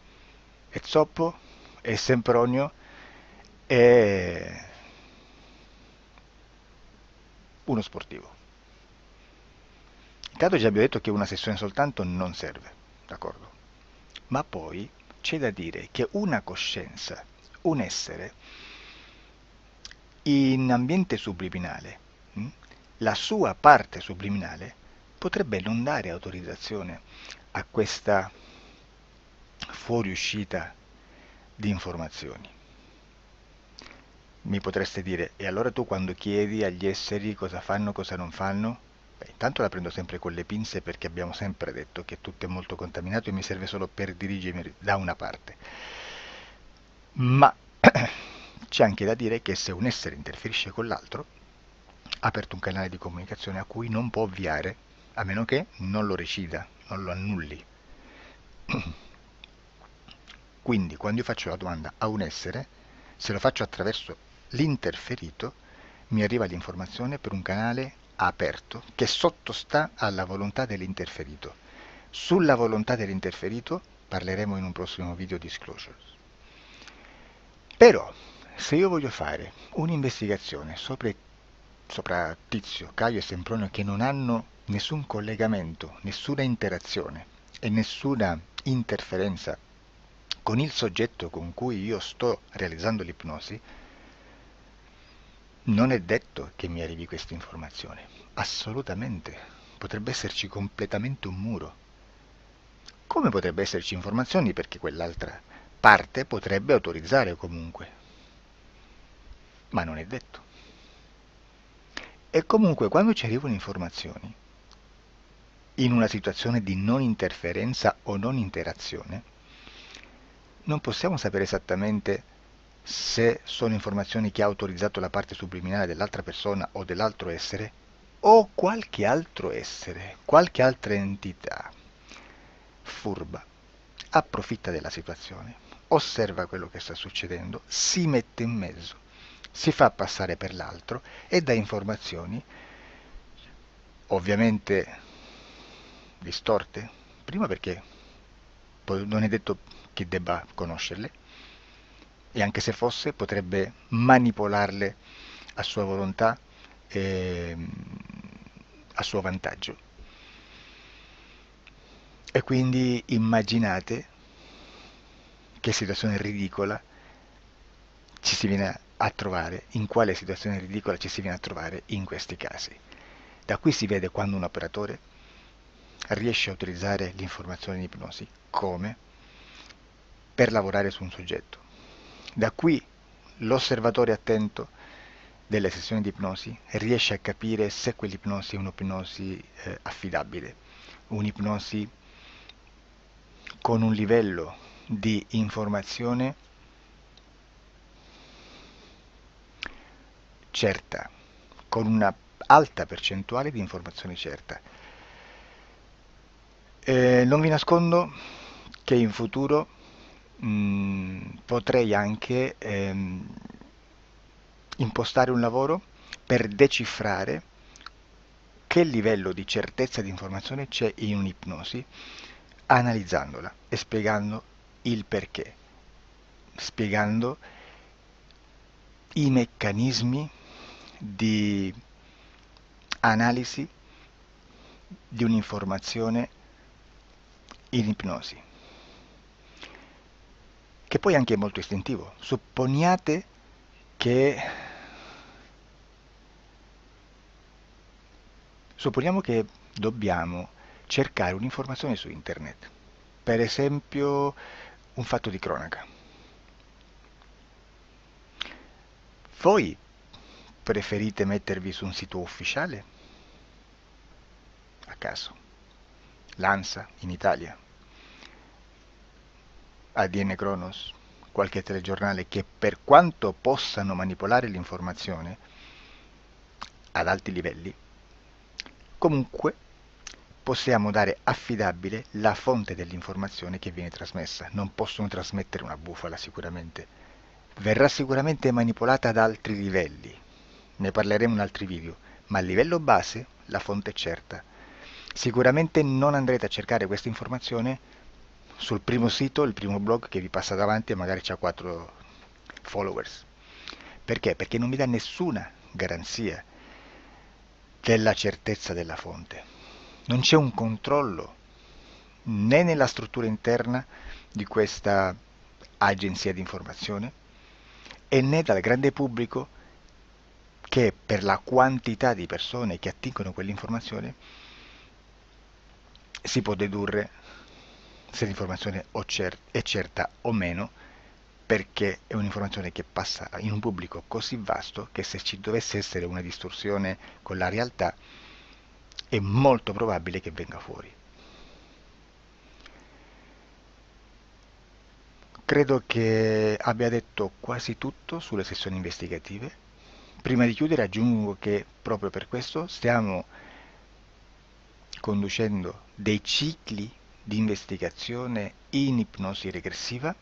è zoppo e Sempronio è uno sportivo. Intanto già abbiamo detto che una sessione soltanto non serve, d'accordo? Ma poi c'è da dire che una coscienza, un essere, in ambiente subliminale, la sua parte subliminale potrebbe non dare autorizzazione a questa fuoriuscita di informazioni. Mi potreste dire, e allora tu quando chiedi agli esseri cosa fanno, cosa non fanno? Beh, intanto la prendo sempre con le pinze perché abbiamo sempre detto che tutto è molto contaminato e mi serve solo per dirigermi da una parte. Ma c'è anche da dire che se un essere interferisce con l'altro, ha aperto un canale di comunicazione a cui non può ovviare, a meno che non lo recida, non lo annulli. Quindi quando io faccio la domanda a un essere, se lo faccio attraverso l'interferito, mi arriva l'informazione per un canale aperto che sottostà alla volontà dell'interferito. Sulla volontà dell'interferito parleremo in un prossimo video disclosures. Però, se io voglio fare un'investigazione sopra Tizio, Caio e Sempronio che non hanno nessun collegamento, nessuna interazione e nessuna interferenza con il soggetto con cui io sto realizzando l'ipnosi, non è detto che mi arrivi questa informazione. Assolutamente. Potrebbe esserci completamente un muro. Come potrebbe esserci informazioni perché quell'altra parte potrebbe autorizzare comunque. Ma non è detto. E comunque quando ci arrivano informazioni, in una situazione di non interferenza o non interazione, non possiamo sapere esattamente se sono informazioni che ha autorizzato la parte subliminale dell'altra persona o dell'altro essere, o qualche altro essere, qualche altra entità furba, approfitta della situazione, osserva quello che sta succedendo, si mette in mezzo, si fa passare per l'altro e dà informazioni, ovviamente distorte, prima perché non è detto che debba conoscerle, e anche se fosse potrebbe manipolarle a sua volontà e a suo vantaggio. E quindi immaginate che situazione ridicola ci si viene a trovare, in quale situazione ridicola ci si viene a trovare in questi casi. Da qui si vede quando un operatore riesce a utilizzare l'informazione in ipnosi come per lavorare su un soggetto. Da qui l'osservatore attento delle sessioni di ipnosi riesce a capire se quell'ipnosi è un'ipnosi affidabile, un'ipnosi con un livello di informazione certa, con una alta percentuale di informazione certa. Non vi nascondo che in futuro potrei anche impostare un lavoro per decifrare che livello di certezza di informazione c'è in un'ipnosi, analizzandola e spiegando il perché, spiegando i meccanismi di analisi di un'informazione in ipnosi, che poi anche è molto istintivo. Supponiamo che dobbiamo cercare un'informazione su internet, per esempio un fatto di cronaca. Voi preferite mettervi su un sito ufficiale? A caso. L'ANSA in Italia, ADN Kronos, qualche telegiornale che per quanto possano manipolare l'informazione ad alti livelli, comunque possiamo dare affidabile la fonte dell'informazione che viene trasmessa. Non possono trasmettere una bufala sicuramente. Verrà sicuramente manipolata ad altri livelli. Ne parleremo in altri video, ma a livello base la fonte è certa. Sicuramente non andrete a cercare questa informazione sul primo sito, il primo blog che vi passa davanti e magari c'ha 4 followers. Perché? Perché non vi dà nessuna garanzia della certezza della fonte. Non c'è un controllo né nella struttura interna di questa agenzia di informazione e né dal grande pubblico, che per la quantità di persone che attingono quell'informazione si può dedurre se l'informazione è certa o meno, perché è un'informazione che passa in un pubblico così vasto che se ci dovesse essere una distorsione con la realtà è molto probabile che venga fuori. Credo che abbia detto quasi tutto sulle sessioni investigative. Prima di chiudere aggiungo che proprio per questo stiamo conducendo dei cicli di investigazione in ipnosi regressiva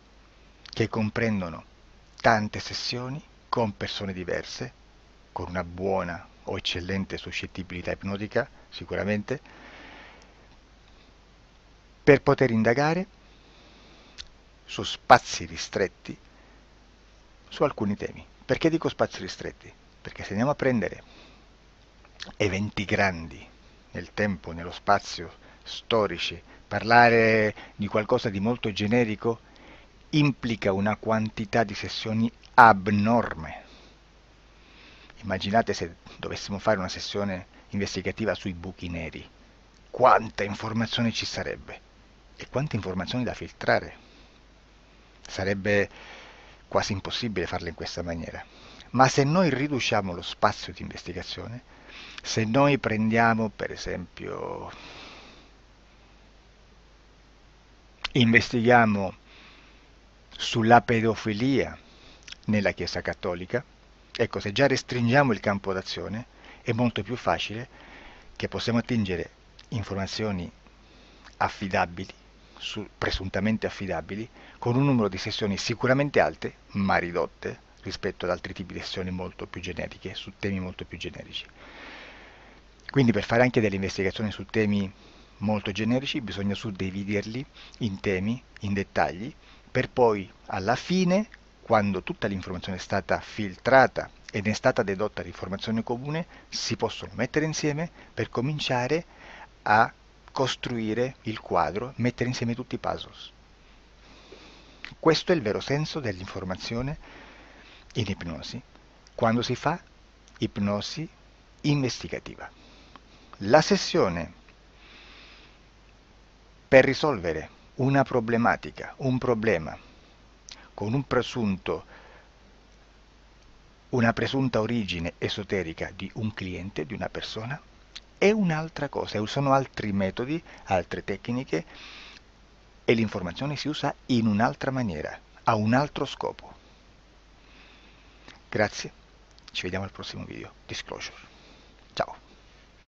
che comprendono tante sessioni con persone diverse, con una buona o eccellente suscettibilità ipnotica sicuramente, per poter indagare su spazi ristretti su alcuni temi. Perché dico spazi ristretti? Perché se andiamo a prendere eventi grandi nel tempo, nello spazio, storici, parlare di qualcosa di molto generico implica una quantità di sessioni abnorme. Immaginate se dovessimo fare una sessione investigativa sui buchi neri, quanta informazione ci sarebbe e quante informazioni da filtrare. Sarebbe quasi impossibile farlo in questa maniera. Ma se noi riduciamo lo spazio di investigazione, se noi prendiamo per esempio, investighiamo sulla pedofilia nella Chiesa Cattolica, ecco, se già restringiamo il campo d'azione è molto più facile che possiamo attingere informazioni affidabili, presuntamente affidabili, con un numero di sessioni sicuramente alte, ma ridotte rispetto ad altri tipi di sessioni molto più generiche, su temi molto più generici. Quindi per fare anche delle investigazioni su temi molto generici bisogna suddividerli in temi, in dettagli, per poi alla fine, quando tutta l'informazione è stata filtrata ed è stata dedotta l'informazione comune, si possono mettere insieme per cominciare a costruire il quadro, mettere insieme tutti i puzzles. Questo è il vero senso dell'informazione in ipnosi, quando si fa ipnosi investigativa. La sessione per risolvere una problematica, un problema, con una presunta origine esoterica di un cliente, di una persona, è un'altra cosa, sono altri metodi, altre tecniche e l'informazione si usa in un'altra maniera, ha un altro scopo. Grazie, ci vediamo al prossimo video. Disclosure. Ciao.